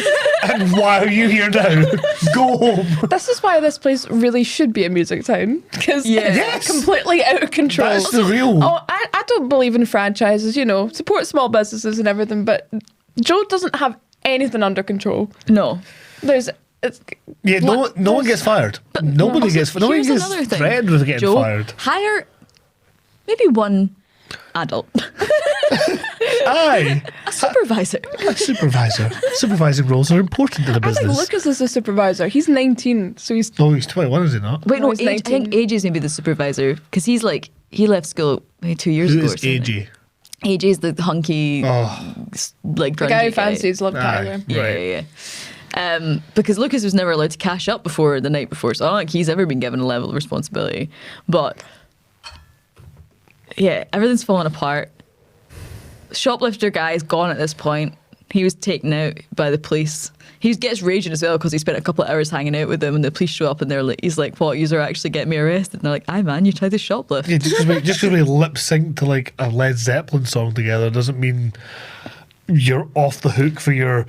And why are you here now? Go home. This is why this place really should be a music town, because Yes. it's completely out of control. That's the real. Oh, I don't believe in franchises, support small businesses and everything, but Joe doesn't have anything under control. No. Yeah, no one gets fired. Nobody gets Here's another gets thing. threatened with getting Joe, fired. hire maybe one adult. Aye. A supervisor. A supervisor. Supervising roles are important in a I think business. Lucas is the supervisor. He's 19, so he's Oh, he's 21, is he not? Wait, No, no, he's I think 19. Age is maybe the supervisor because he's like he left school maybe 2 years Who ago. is or something. AJ? AJ's the hunky, like The grungy guy who fancies Liv Tyler. Aye. Yeah, Right. yeah, yeah. Because Lucas was never allowed to cash up before the night before, so I don't think he's ever been given a level of responsibility. But yeah, everything's falling apart. Shoplifter guy is gone at this point. He was taken out by the police. He gets raging as well because he spent a couple of hours hanging out with them, and the police show up and they're like, he's like, "What? You are actually getting me arrested?" And they're like, "Aye, man, you tried to shoplift." Yeah, just because we lip sync to like a Led Zeppelin song together doesn't mean you're off the hook for your.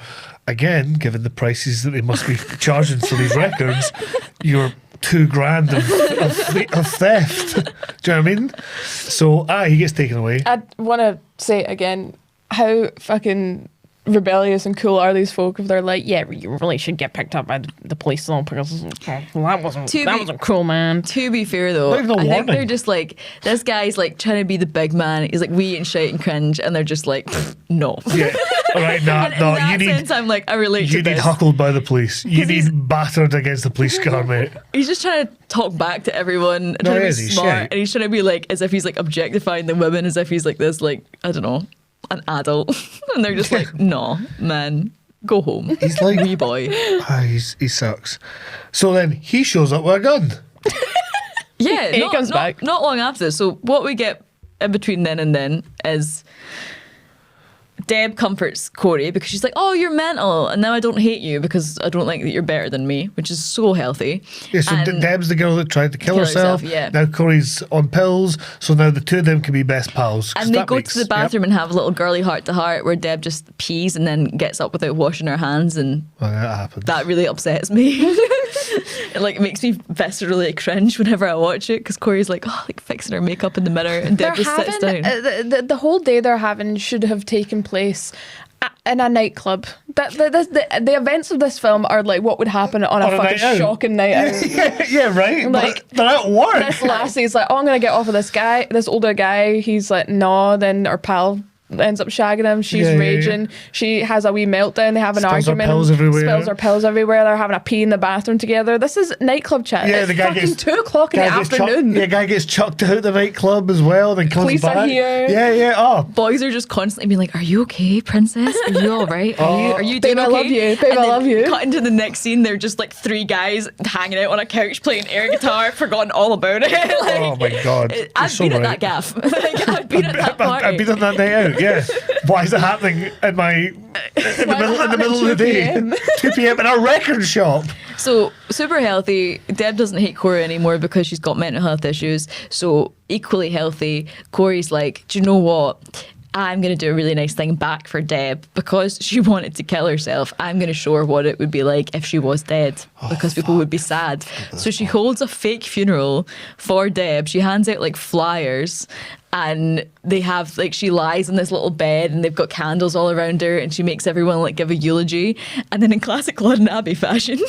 Again, given the prices that they must be charging for these records, you're $2,000 of theft. Do you know what I mean? So, he gets taken away. I want to say it again, how fucking rebellious and cool are these folk if they're like, yeah, you really should get picked up by the police though, because that wasn't cool, man. To be fair though, Not even a I think warning. they're just like, this guy's like trying to be the big man. He's like, we ain't shite and cringe, and they're just like, no. Yeah. All right, no, In that you need. sense, I'm like, I relate to You need this. huckled by the police. You 'Cause he's- need battered against the police car, mate. He's just trying to talk back to everyone and No, trying to he be is, he's smart, shite. and he's trying to be like as if he's like objectifying the women, as if he's like this, like, I don't know, an adult, and they're just like, no, man, go home. He's like- wee boy. He sucks. So then he shows up with a gun. Yeah, He comes back. not long after this. So what we get in between then and then is Deb comforts Corey because she's like, "Oh, you're mental, and now I don't hate you because I don't think that you're better than me," which is so healthy. Yeah, so And- Deb's the girl that tried to kill Kill herself. herself, yeah. Now Corey's on pills, so now the two of them can be best pals. 'cause And they that go makes- to the bathroom and have a little girly heart to heart where Deb just pees and then gets up without washing her hands, and Well, that happens. that really upsets me. It like makes me viscerally cringe whenever I watch it because Corey's like, oh, like fixing her makeup in the mirror, and Deb just sits down. The whole day they're having should have taken place in a nightclub. The events of this film are like what would happen on a On a fucking night out. shocking night out. yeah, right. Like, But they're at work. This lassie's like, oh, I'm gonna get off of this guy, this older guy. He's like, no. Then our pal ends up shagging him. She's Yeah, yeah, raging. She has a wee meltdown. They have an Spills her argument. pills everywhere. Spills her pills everywhere. They're having a pee in the bathroom together. This is nightclub chat. Yeah, It's the guy fucking gets 2 o'clock in the guy gets afternoon. Guy gets chucked out the nightclub as well. Then comes Police are back. here. Yeah. Oh, Boys are just constantly being like, "Are you okay, princess? Are you all right? Are you doing Babe, I okay?" love you. Babe, And I then love you. Cut into the next scene. They're just like 3 guys hanging out on a couch playing air guitar, forgotten all about it. Like, oh my God. I've You're so been at right. that gaff. Like, I've been at that party. I've been on that night out. Yeah. Why is it happening in the middle of the day? 2 p.m. in a record shop. So super healthy. Deb doesn't hate Corey anymore because she's got mental health issues. So equally healthy. Corey's like, do you know what? I'm going to do a really nice thing back for Deb because she wanted to kill herself. I'm going to show her what it would be like if she was dead because people would be sad. So she holds a fake funeral for Deb. She hands out like flyers and they have like, she lies in this little bed and they've got candles all around her and she makes everyone like give a eulogy. And then in classic London Abbey fashion,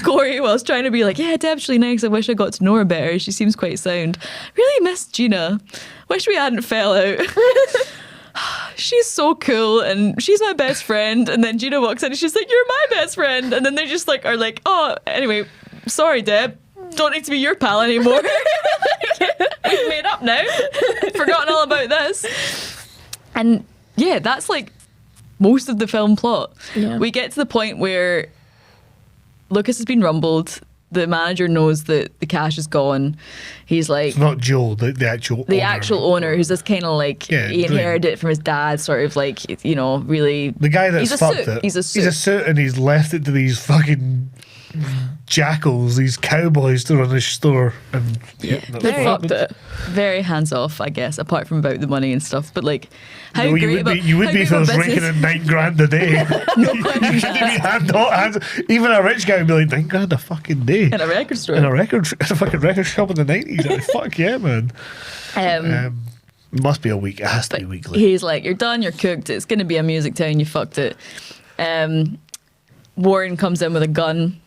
Corey was trying to be like, yeah, Deb's really nice. I wish I got to know her better. She seems quite sound. Really miss Gina. Wish we hadn't fell out. She's so cool and she's my best friend. And then Gina walks in and she's like, you're my best friend. And then they just like are like, oh, anyway, sorry, Deb. Don't need to be your pal anymore. We've made up now. Forgotten all about this. And yeah, that's like most of the film plot. Yeah. We get to the point where Lucas has been rumbled. The manager knows that the cash is gone. He's like, It's not Joe, the actual the owner. actual owner, who's this kind of like, Yeah, he brilliant. inherited it from his dad, sort of like, you know, really. The guy that's he's a fucked suit. it. He's a suit. He's a suit and he's left it to these fucking jackals, these cowboys to run his store. And yeah, that's They what fucked happened. it. Very hands off, I guess, apart from about the money and stuff. But like, how No, great you would about, be, you would how be great if I was about raking business- in $9,000 a day. You couldn't be hands. Even a rich guy would be like $9,000 a fucking day in a record store. in a fucking record shop in the 90s. Like, fuck yeah, man. Must be a week. It has to be weekly. He's like, you're done, you're cooked. It's going to be a music town. You fucked it. Warren comes in with a gun.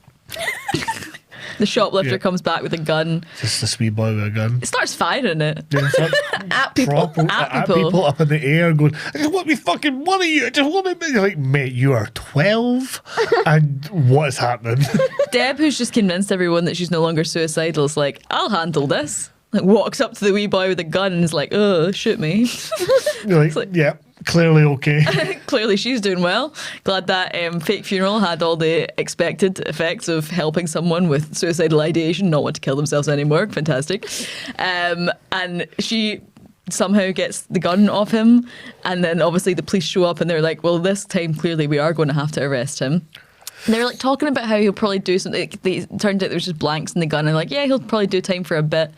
The shoplifter Yeah. comes back with a gun. Just this wee boy with a gun. It starts firing it. Yeah, it's like At people. proper, At at people. people up in the air going, I just want me fucking money. You. I just want me. You're like, mate, you are 12 and what is happening? Deb, who's just convinced everyone that she's no longer suicidal, is like, I'll handle this. like walks up to the wee boy with a gun and is like, "Oh, shoot me." You're like, yeah, clearly okay. Clearly she's doing well. Glad that fake funeral had all the expected effects of helping someone with suicidal ideation not want to kill themselves anymore. Fantastic. And she somehow gets the gun off him, and then obviously the police show up and they're like, well, this time clearly we are going to have to arrest him. And they're like talking about how he'll probably do something. It turned out there was just blanks in the gun, and like, yeah, he'll probably do time for a bit.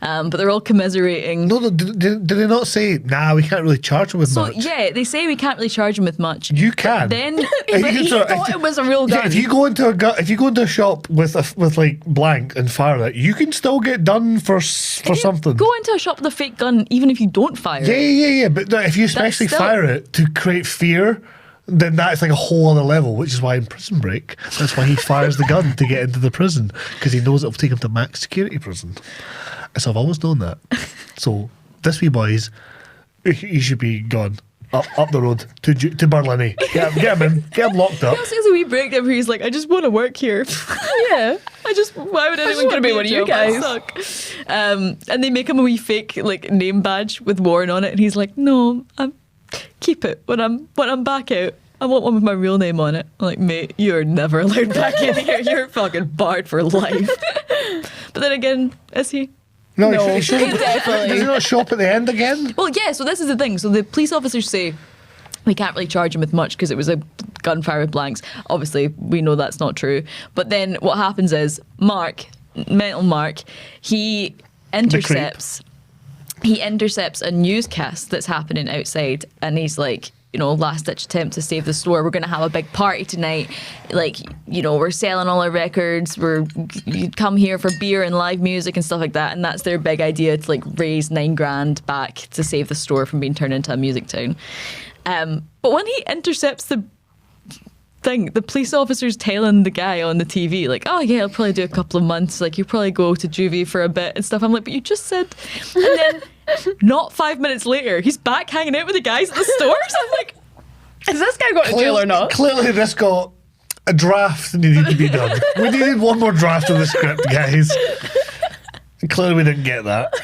But they're all commiserating. No, did they not say, nah, we can't really charge him with much? So yeah, they say we can't really charge him with much. You can. Then But he thought it was a real gun. Yeah, if you go into a shop with like blank and fire it, you can still get done for something. go into a shop with a fake gun, even if you don't fire it. Yeah. But no, if you especially still- fire it to create fear, then that's like a whole other level, which is why in Prison Break, that's why he fires the gun to get into the prison, because he knows it'll take him to max security prison. So I've always known that. So this wee boy's, he should be gone up the road to Barlinnie. Get him in, get him locked up. There's a wee breakdown where he's like, I just want to work here. Yeah. Why would anyone wanna give be me one a of you job? I guys. suck. And they make him a wee fake like name badge with Warren on it, and he's like, no, keep it when I'm back out. I want one with my real name on it. I'm like, mate, you're never allowed back in here. You're fucking barred for life. But then again, is he? No, No, he should definitely. Does he not show up at the end again? Well, yeah, so this is the thing. So the police officers say we can't really charge him with much because it was a gunfire with blanks. Obviously, we know that's not true. But then what happens is mental Mark, he intercepts a newscast that's happening outside, and he's like, you know, last ditch attempt to save the store. We're going to have a big party tonight. Like, you know, we're selling all our records. You come here for beer and live music and stuff like that. And that's their big idea, to like raise $9,000 back to save the store from being turned into a music town. But when he intercepts the thing, the police officer's telling the guy on the TV, like, oh yeah, I'll probably do a couple of months. Like, you'll probably go to juvie for a bit and stuff. I'm like, but you just said. And then not 5 minutes later, he's back hanging out with the guys at the store. So I'm like, Has this guy got to jail or not? Clearly this got a draft that needed to be done. We needed one more draft of the script, guys. Clearly we didn't get that.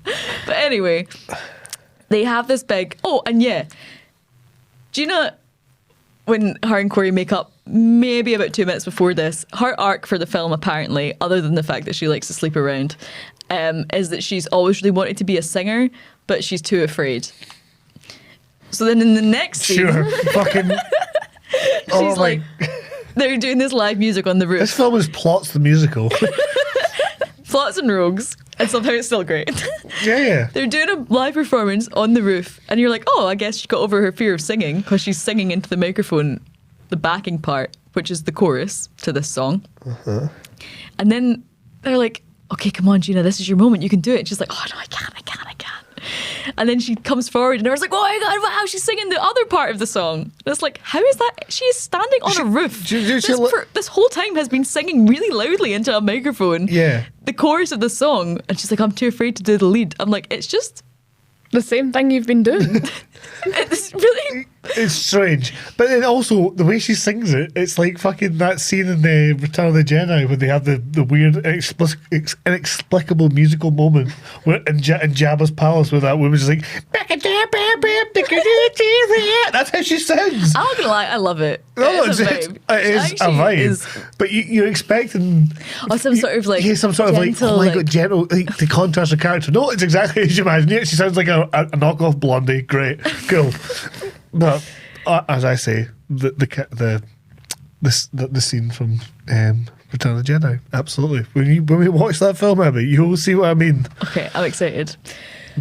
but anyway, they have this big. Oh, and yeah, do you know when her and Corey make up? Maybe about 2 minutes before this, her arc for the film, apparently, other than the fact that she likes to sleep around, is that she's always really wanted to be a singer, but she's too afraid. So then in the next scene, Sure. Fucking. she's like, they're doing this live music on the This roof. film is Plots the musical. Plots and rogues, and somehow it's still great. Yeah. They're doing a live performance on the roof, and you're like, oh, I guess she got over her fear of singing because she's singing into the microphone, the backing part, which is the chorus to this song. And then they're like, okay, come on, Gina, this is your moment. You can do it. And she's like, oh, no, I can't. And then she comes forward, and everyone's like, oh my God, wow, she's singing the other part of the song. And it's like, how is that? She is standing on a roof. This whole time has been singing really loudly into a microphone. Yeah. The chorus of the song. And she's like, I'm too afraid to do the lead. I'm like, it's just The same thing you've been doing. It's really. It's strange. But then also, the way she sings it, it's like fucking that scene in the Return of the Jedi when they have the weird, inexplicable musical moment where in Jabba's palace where that woman's just like, that's how she sounds. I'm not gonna lie, I love it. No, It's a it's vibe. a Actually, vibe. is- But you're expecting some sort of like. yeah, some sort of like, gentle, oh my like- god, gentle, like, to contrast the character. No, it's exactly as you imagine it. She sounds like a knockoff Blondie. Great, cool. But as I say, the scene from Return of the Jedi, absolutely. When we watch that film, Abby, you'll see what I mean. Okay, I'm excited.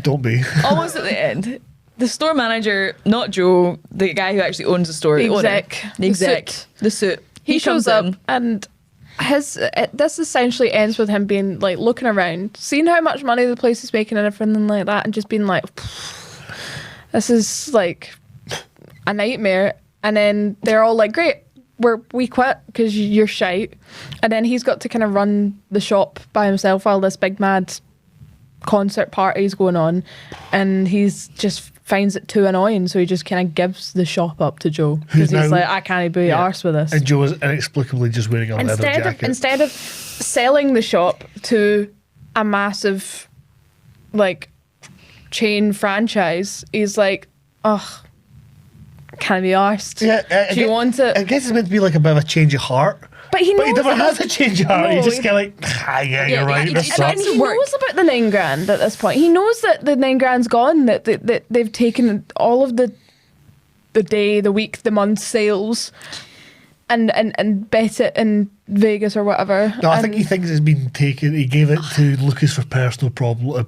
Don't be. Almost at the end, the store manager, not Joe, the guy who actually owns the store, The owner, exec. the The exec, suit. the suit. He shows comes up in. and this essentially ends with him being like looking around, seeing how much money the place is making and everything like that, and just being like, this is like a nightmare. And then they're all like, great, we quit because you're shite. And then he's got to kind of run the shop by himself while this big mad concert party's going on, and he's just finds it too annoying, so he just kind of gives the shop up to Joe because he's now- like, I can't be arsed with this. And Joe is inexplicably just wearing a leather jacket. Instead of selling the shop to a massive, like, chain franchise, he's like, oh, can't be arsed. Yeah, Do you want it? I guess it's meant to be like a bit of a change of heart. But he never has a change of heart. No, He's just he- kind of like, yeah, you're right. This And sucks. he knows about the $9,000 at this point. He knows that the $9,000's gone. That they've taken all of the day, the week, the month sales, and bet it in Vegas or whatever. No, I think he thinks it's been taken. He gave it to Lucas for personal problem.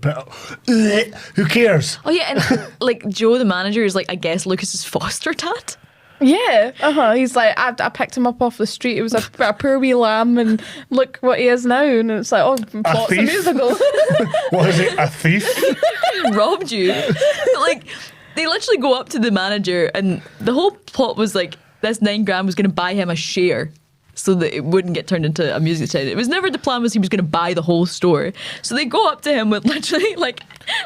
Who cares? Oh yeah, and like Joe, the manager, is like, I guess Lucas's foster dad. Yeah, He's like, I picked him up off the street. It was a poor wee lamb, and look what he is now. And it's like, oh, plots a thief? musical. What is it? A thief? Robbed you. But, like, they literally go up to the manager, and the whole plot was like, this $9,000 was going to buy him a share so that it wouldn't get turned into a music tent. It was never the plan was he was going to buy the whole store. So they go up to him with literally like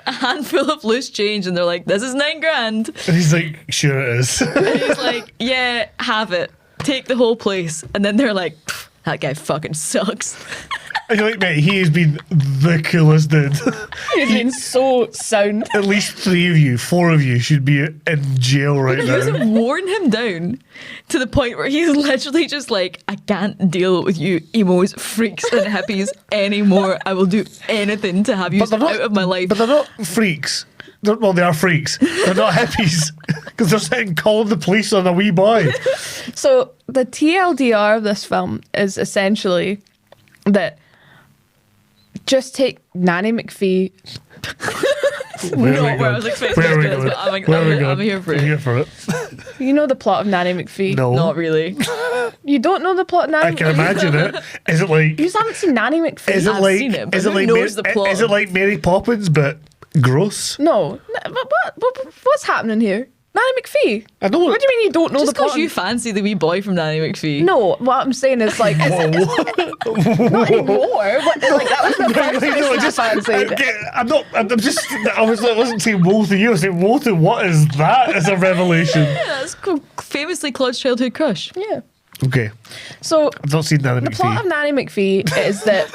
a handful of loose change, and they're like, this is $9,000. And he's like, sure it is. And he's like, yeah, have it. Take the whole place. And then they're like, that guy fucking sucks. And you're like, mate, he has been the coolest dude. He's been so sound. At least 4 of you should be in jail right You guys now. have worn him down to the point where he's literally just like, I can't deal with you emos, freaks, and hippies anymore. I will do anything to have you out of my life. But they're not freaks. Well, they are freaks. They're not hippies. Because they're sitting calling the police on a wee boy. So the TLDR of this film is essentially that just take Nanny McPhee. Where Not where I was expecting Where are we this, going? but I'm going? here for it. I'm here for it. You know the plot of Nanny McPhee? No. Not really. You don't know the plot of Nanny I can McPhee? imagine it. Is it like... You haven't seen Nanny McPhee? Is it I've like... seen it, but is it who like knows the plot? Is it like Mary Poppins, but gross? No. What's happening here? Nanny McPhee. I know. What do you mean you don't know Just the plot? because you fancy the wee boy from Nanny McPhee. No, what I'm saying is like, not anymore. Like, that was the first person I fancied. I wasn't saying woe to you. I was saying woe to what is that as a revelation. Yeah, that's famously Claude's childhood crush. Yeah. Okay. So I've not seen Nanny the plot of McPhee. Nanny McPhee is that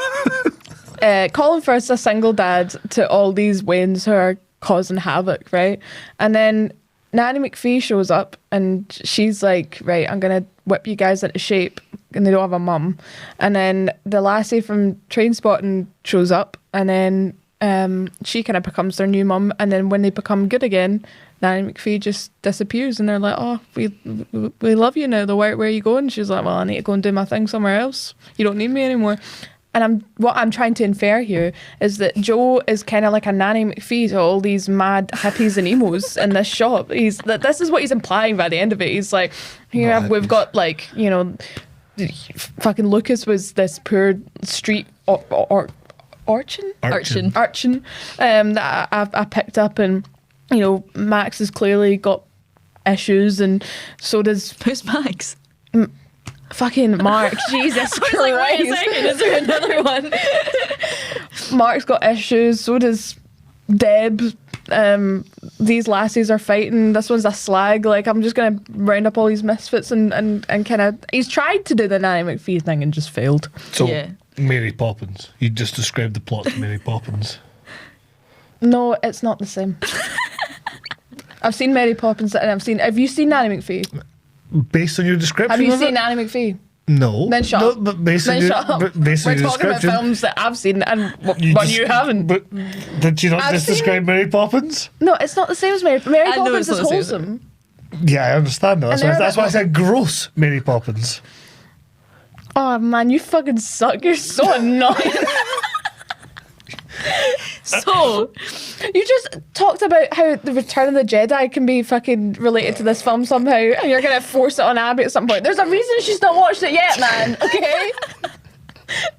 Colin Firth's a single dad to all these Waynes who are causing havoc, right? And then Nanny McPhee shows up and she's like, right, I'm going to whip you guys into shape. And they don't have a mum. And then the lassie from Trainspotting shows up, and then she kind of becomes their new mum. And then when they become good again, Nanny McPhee just disappears, and they're like, oh, we love you now. Where are you going? She's like, well, I need to go and do my thing somewhere else. You don't need me anymore. And what I'm trying to infer here is that Joe is kind of like a Nanny McPhee to all these mad hippies and emos in this shop. This is what he's implying by the end of it. He's like, we've got like, fucking Lucas was this poor street urchin that I picked up, and Max has clearly got issues, and so does Who's Max? fucking Mark. Jesus Christ. Wait a second, is there another one? Mark's got issues, so does Deb. These lassies are fighting. This one's a slag. Like, I'm just gonna round up all these misfits and kind of. He's tried to do the Nanny McPhee thing and just failed. So, Yeah. Mary Poppins. You just described the plot to Mary Poppins. No, it's not the same. I've seen Mary Poppins and have you seen Nanny McPhee? Based on your description Have you of seen it? Nanny McPhee? No. Then shut no, up. But based on Then your, shut up. but based on We're your talking about description... films that I've seen and you one just- you haven't. But did you not I've just seen- describe Mary Poppins? No, it's not the same as Mary. Mary I know Poppins it's is not the same. wholesome. Yeah, I understand that. That's why I they're said gross Mary Poppins. Oh man, you fucking suck. You're so annoying. So, You just talked about how the Return of the Jedi can be fucking related to this film somehow, and you're gonna force it on Abby at some point. There's a reason she's not watched it yet, man. Okay.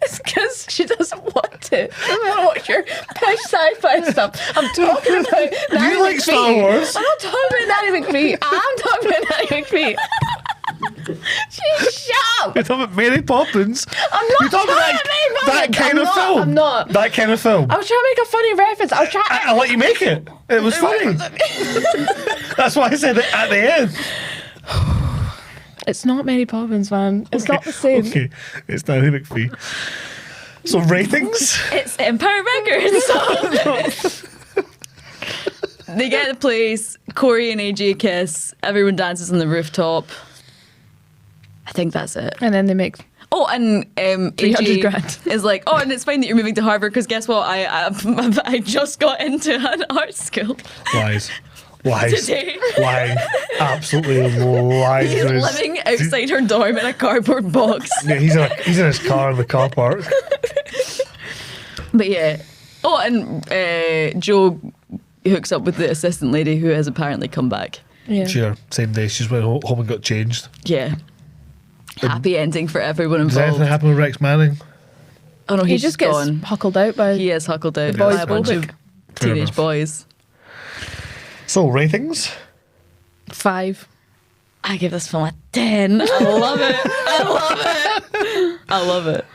It's because she doesn't want to. She doesn't want to watch your pish sci-fi stuff. I'm talking about Nanny like McPhee. Star Wars? I'm not talking about Nanny McPhee. I'm talking about Nanny McPhee. Shut up. You're talking about Mary Poppins. I'm not You're talking talking about about Mary Poppins. that kind I'm of not, film. I'm not. That kind of film. I was trying to make a funny reference. I was trying. I'll let you make it. It was funny. That's why I said it at the end. It's not Mary Poppins, man. It's not the same. Okay, it's Nanny McPhee. So ratings? It's Empire Records. They get the place. Corey and AJ kiss. Everyone dances on the rooftop. I think that's it. And then they make Oh, and 300 AJ grand. is like, oh, and it's fine that you're moving to Harvard because guess what? I just got into an art school Lies. today. Lying. Absolutely lying. He's living outside her dorm in a cardboard box. Yeah, he's in his car in the car park. But yeah. Oh, and Joe hooks up with the assistant lady who has apparently come back. yeah. Sure, same day. She just went home and got changed. Yeah. Happy ending for everyone Does anything involved. happen with Rex Manning? Oh no, He he's just gets gone. huckled out by He is huckled out boys by a bunch of phobic. Fair teenage enough. boys. So, ratings? 5. I give this film a 10. I love it. I love it. I love it.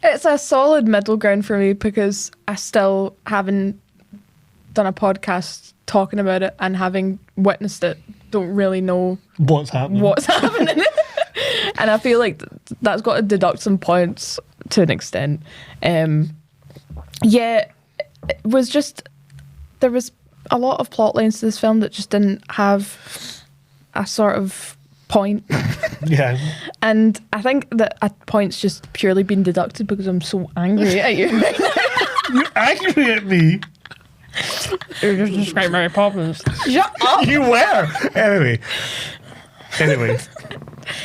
It's a solid middle ground for me because I still haven't done a podcast talking about it, and having witnessed it, don't really know What's happening? what's happening. And I feel like that's got to deduct some points to an extent. Yeah, it was just, there was a lot of plot lines to this film that just didn't have a sort of point. Yeah. And I think that a point's just purely been deducted because I'm so angry at you. You're angry at me. You're just describing Mary Poppins. Shut up! You were. Anyway.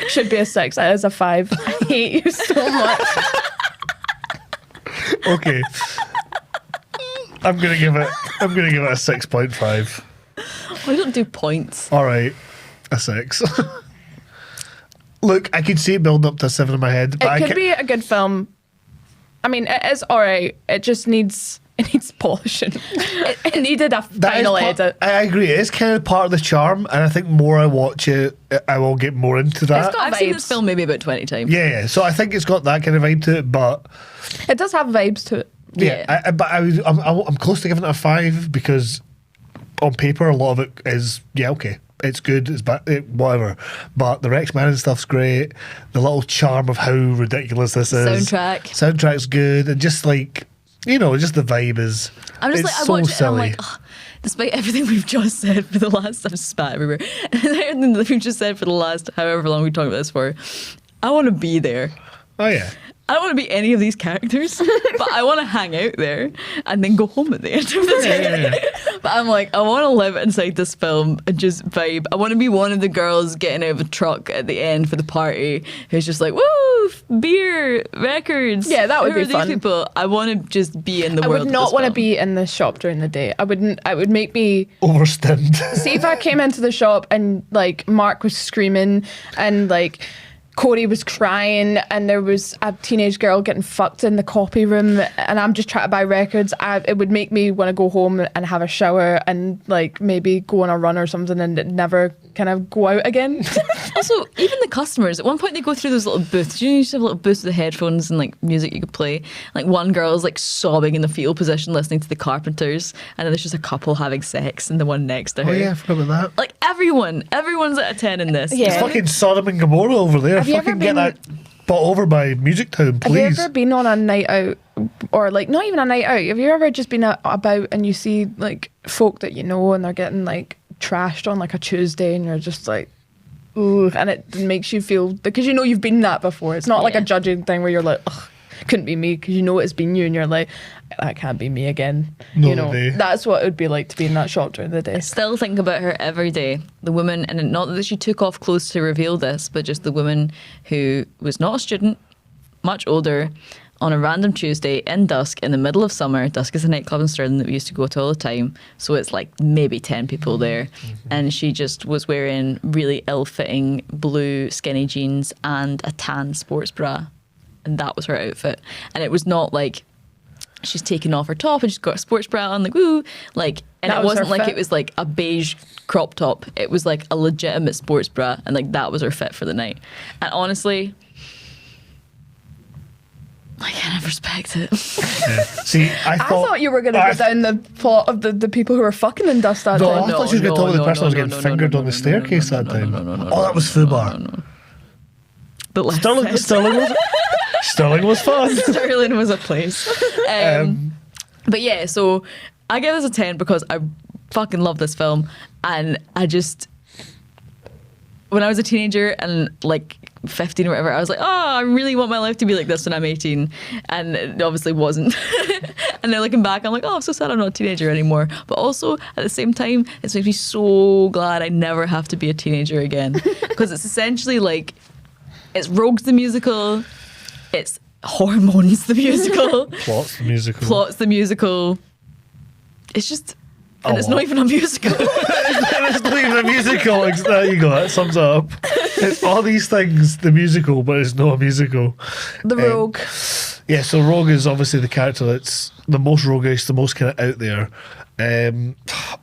Should be a 6. It is a 5. I hate you so much. Okay. I'm gonna give it a 6.5. We don't do points. All right, a 6. Look, I could see it building up to a 7 in my head, but It could be a good film. I mean, it is alright. It just needs polishing. It needed a final edit. I agree. It is kind of part of the charm, and I think more I watch it, I will get more into that. It's got I've seen this vibes. film maybe about 20 times. Yeah. So I think it's got that kind of vibe to it, but It does have vibes to it. yeah. I'm close to giving it a 5 because on paper a lot of it is okay. It's good, it's bad, whatever. But the Rex Manning stuff's great. The little charm of how ridiculous this is. Soundtrack's good, and just like, just the vibe is. I'm just it's like, I so watch it and I'm silly. like, oh, despite everything we've just said for the last, I've spat everywhere, everything that we've just said for the last however long we've talked about this for, I want to be there. Oh yeah. I don't want to be any of these characters, but I want to hang out there and then go home at the end of the day. Yeah. But I'm like, I want to live inside this film and just vibe. I want to be one of the girls getting out of a truck at the end for the party who's just like, woo, beer, records. Yeah, that would Who be are these fun. people? I want to just be in the I world. would of not this want to film. be in the shop during the day. It would make me Overstimmed. see if I came into the shop and like Mark was screaming and like Corey was crying and there was a teenage girl getting fucked in the copy room and I'm just trying to buy records. It would make me want to go home and have a shower and like maybe go on a run or something and never kind of go out again. Also, even the customers, at one point they go through those little booths. You used to have little booths with the headphones and like music you could play. Like one girl's like sobbing in the fetal position listening to the Carpenters, and then there's just a couple having sex and the one next to her. Oh yeah, I forgot about that. Like everyone's at a 10 in this. Yeah. It's fucking Sodom and Gomorrah over there. Have you ever Fucking get been- that bought over by Music Town, Have you please. ever been on a night out or like not even a night out? Have you ever just been about and you see like folk that you know and they're getting like trashed on like a Tuesday and you're just like, ooh, and it makes you feel because you know you've been that before. It's not like a Yeah. judging thing where you're like, ugh, couldn't be me because you know it's been you and you're like, that can't be me again. No you know, way. that's what it would be like to be in that shop during the day. Still think about her every day. The woman, and not that she took off clothes to reveal this, but just the woman who was not a student, much older, on a random Tuesday in Dusk in the middle of summer. Dusk is a nightclub in Stirling that we used to go to all the time. So it's like maybe 10 people there. Mm-hmm. And she just was wearing really ill-fitting blue skinny jeans and a tan sports bra. And that was her outfit. And it was not like she's taken off her top and she's got a sports bra on, like, woo. Like, and That it was her wasn't like fit. it was like a beige crop top. It was like a legitimate sports bra. And like that was her fit for the night. And honestly, I kind of respect it. Yeah. See, I thought you were going to go down the plot of the people who were fucking in Dust that No, day. I thought she was going to talk about the person who was getting fingered on the staircase that time. Oh, that was Fubar. But less Sterling said. was it? Sterling was fun. Sterling was a place. But yeah, so I give this a 10 because I fucking love this film, and when I was a teenager and like 15 or whatever, I was like, oh, I really want my life to be like this when I'm 18, and it obviously wasn't. And then looking back, I'm like, oh, I'm so sad I'm not a teenager anymore. But also at the same time, it makes me so glad I never have to be a teenager again, because it's essentially like it's Rogues the musical, it's Hormones the musical, Plots the musical. It's just, and it's not even a musical. It's not even a musical. There you go. That sums it up. It's all these things, the musical, but it's not a musical. The Rogue. Yeah, so Rogue is obviously the character that's the most roguish, the most kind of out there.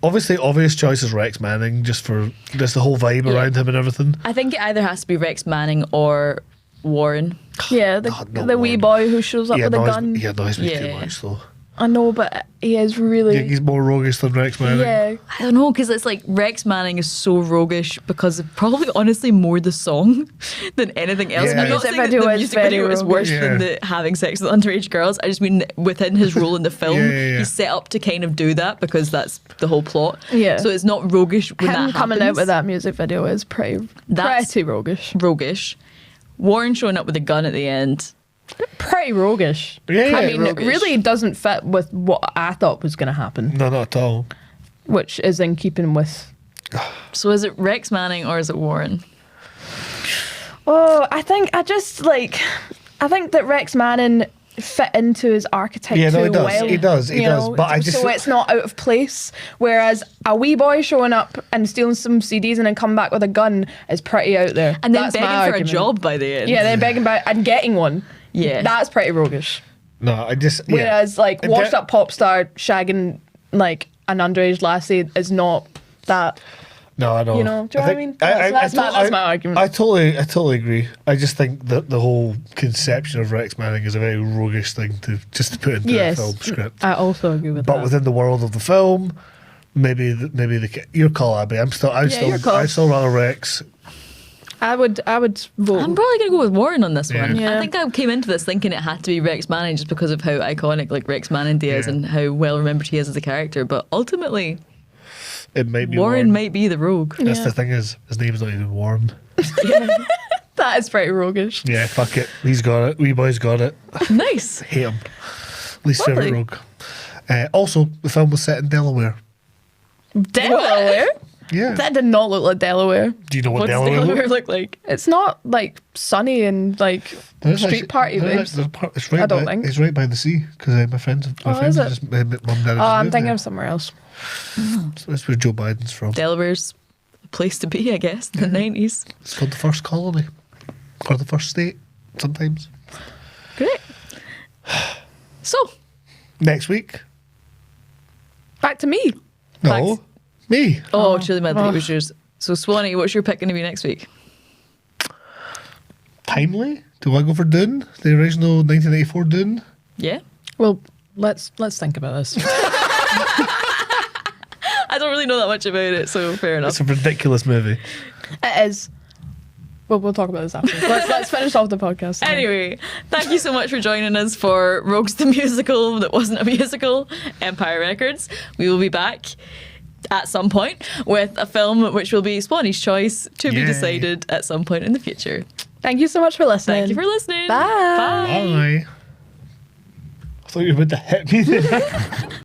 Obviously, obvious choice is Rex Manning, just for the whole vibe around him and everything. I think it either has to be Rex Manning or Warren. Yeah, the wee boy who shows up with a gun. He annoys me too much, though. I know, but he is really... Yeah, he's more roguish than Rex Manning. Yeah. I don't know, because it's like Rex Manning is so roguish because of probably honestly more the song than anything else. Yeah. I'm not saying that Music the video is music video very is worse roguish. than the having sex with underage girls. I just mean within his role in the film, Yeah. he's set up to kind of do that because that's the whole plot. Yeah. So it's not roguish when Him that coming out happens. with that music video is pretty roguish. Roguish. Warren showing up with a gun at the end. Pretty roguish. Yeah. I mean, it roguish. really doesn't fit with what I thought was going to happen, No, not at all. which is in keeping with... So is it Rex Manning or is it Warren? Oh, I think that Rex Manning fit into his archetype Yeah, no, too he does. well. He does. He you does. know, But I just so it's not out of place. Whereas a wee boy showing up and stealing some CDs and then come back with a gun is pretty out there. And then That's my begging for a argument. job by the end. Yeah, then begging about and getting one. Yeah. That's pretty roguish. No, I just. Yeah. Whereas like And washed up pop star shagging like an underage lassie is not that. No, I know. You know, do you know what I mean? That's my argument. I totally agree. I just think that the whole conception of Rex Manning is a very roguish thing to put into a film script. I also agree with But that. within the world of the film, maybe your call, Abby. your call. I still rather Rex. I would vote. I'm probably going to go with Warren on this one. Yeah. I think I came into this thinking it had to be Rex Manning just because of how iconic like Rex Manning is and how well remembered he is as a character. But ultimately, It might be Warren might be the rogue. That's Yeah. the thing is, his name's not even Warren. That is pretty roguish. Yeah, fuck it. He's got it. Wee boy's got it. Nice. Hate him. Least Lovely. favourite rogue. Also, the film was set in Delaware. Delaware? Yeah. That did not look like Delaware. Do you know what What's Delaware Delaware looks look like? It's not like sunny and like There's street actually- party there's vibes. It's right I don't by, think. It's right by the sea because my friends Oh, is have it? just mum dad have just I'm moved thinking there. of somewhere else. So that's where Joe Biden's from. Delaware's a place to be, I guess, in the 90s. It's called the first colony or the first state. Sometimes. Great. So, Next week. Back to me. No, me. Chili Mad was yours. So, Swanee, what's your pick going to be next week? Timely. Do I go for Dune? The original 1984 Dune. Yeah? Well, let's think about this. I don't really know that much about it, so fair enough. It's a ridiculous movie. It is. Well, we'll talk about this after. Let's finish off the podcast. Anyway, thank you so much for joining us for Rogues the Musical that wasn't a musical, Empire Records. We will be back at some point with a film which will be Swanee's choice to be Yay. decided at some point in the future. Thank you so much for listening. Thank you for listening. Bye. Bye. Bye. I thought you were about to hit me there.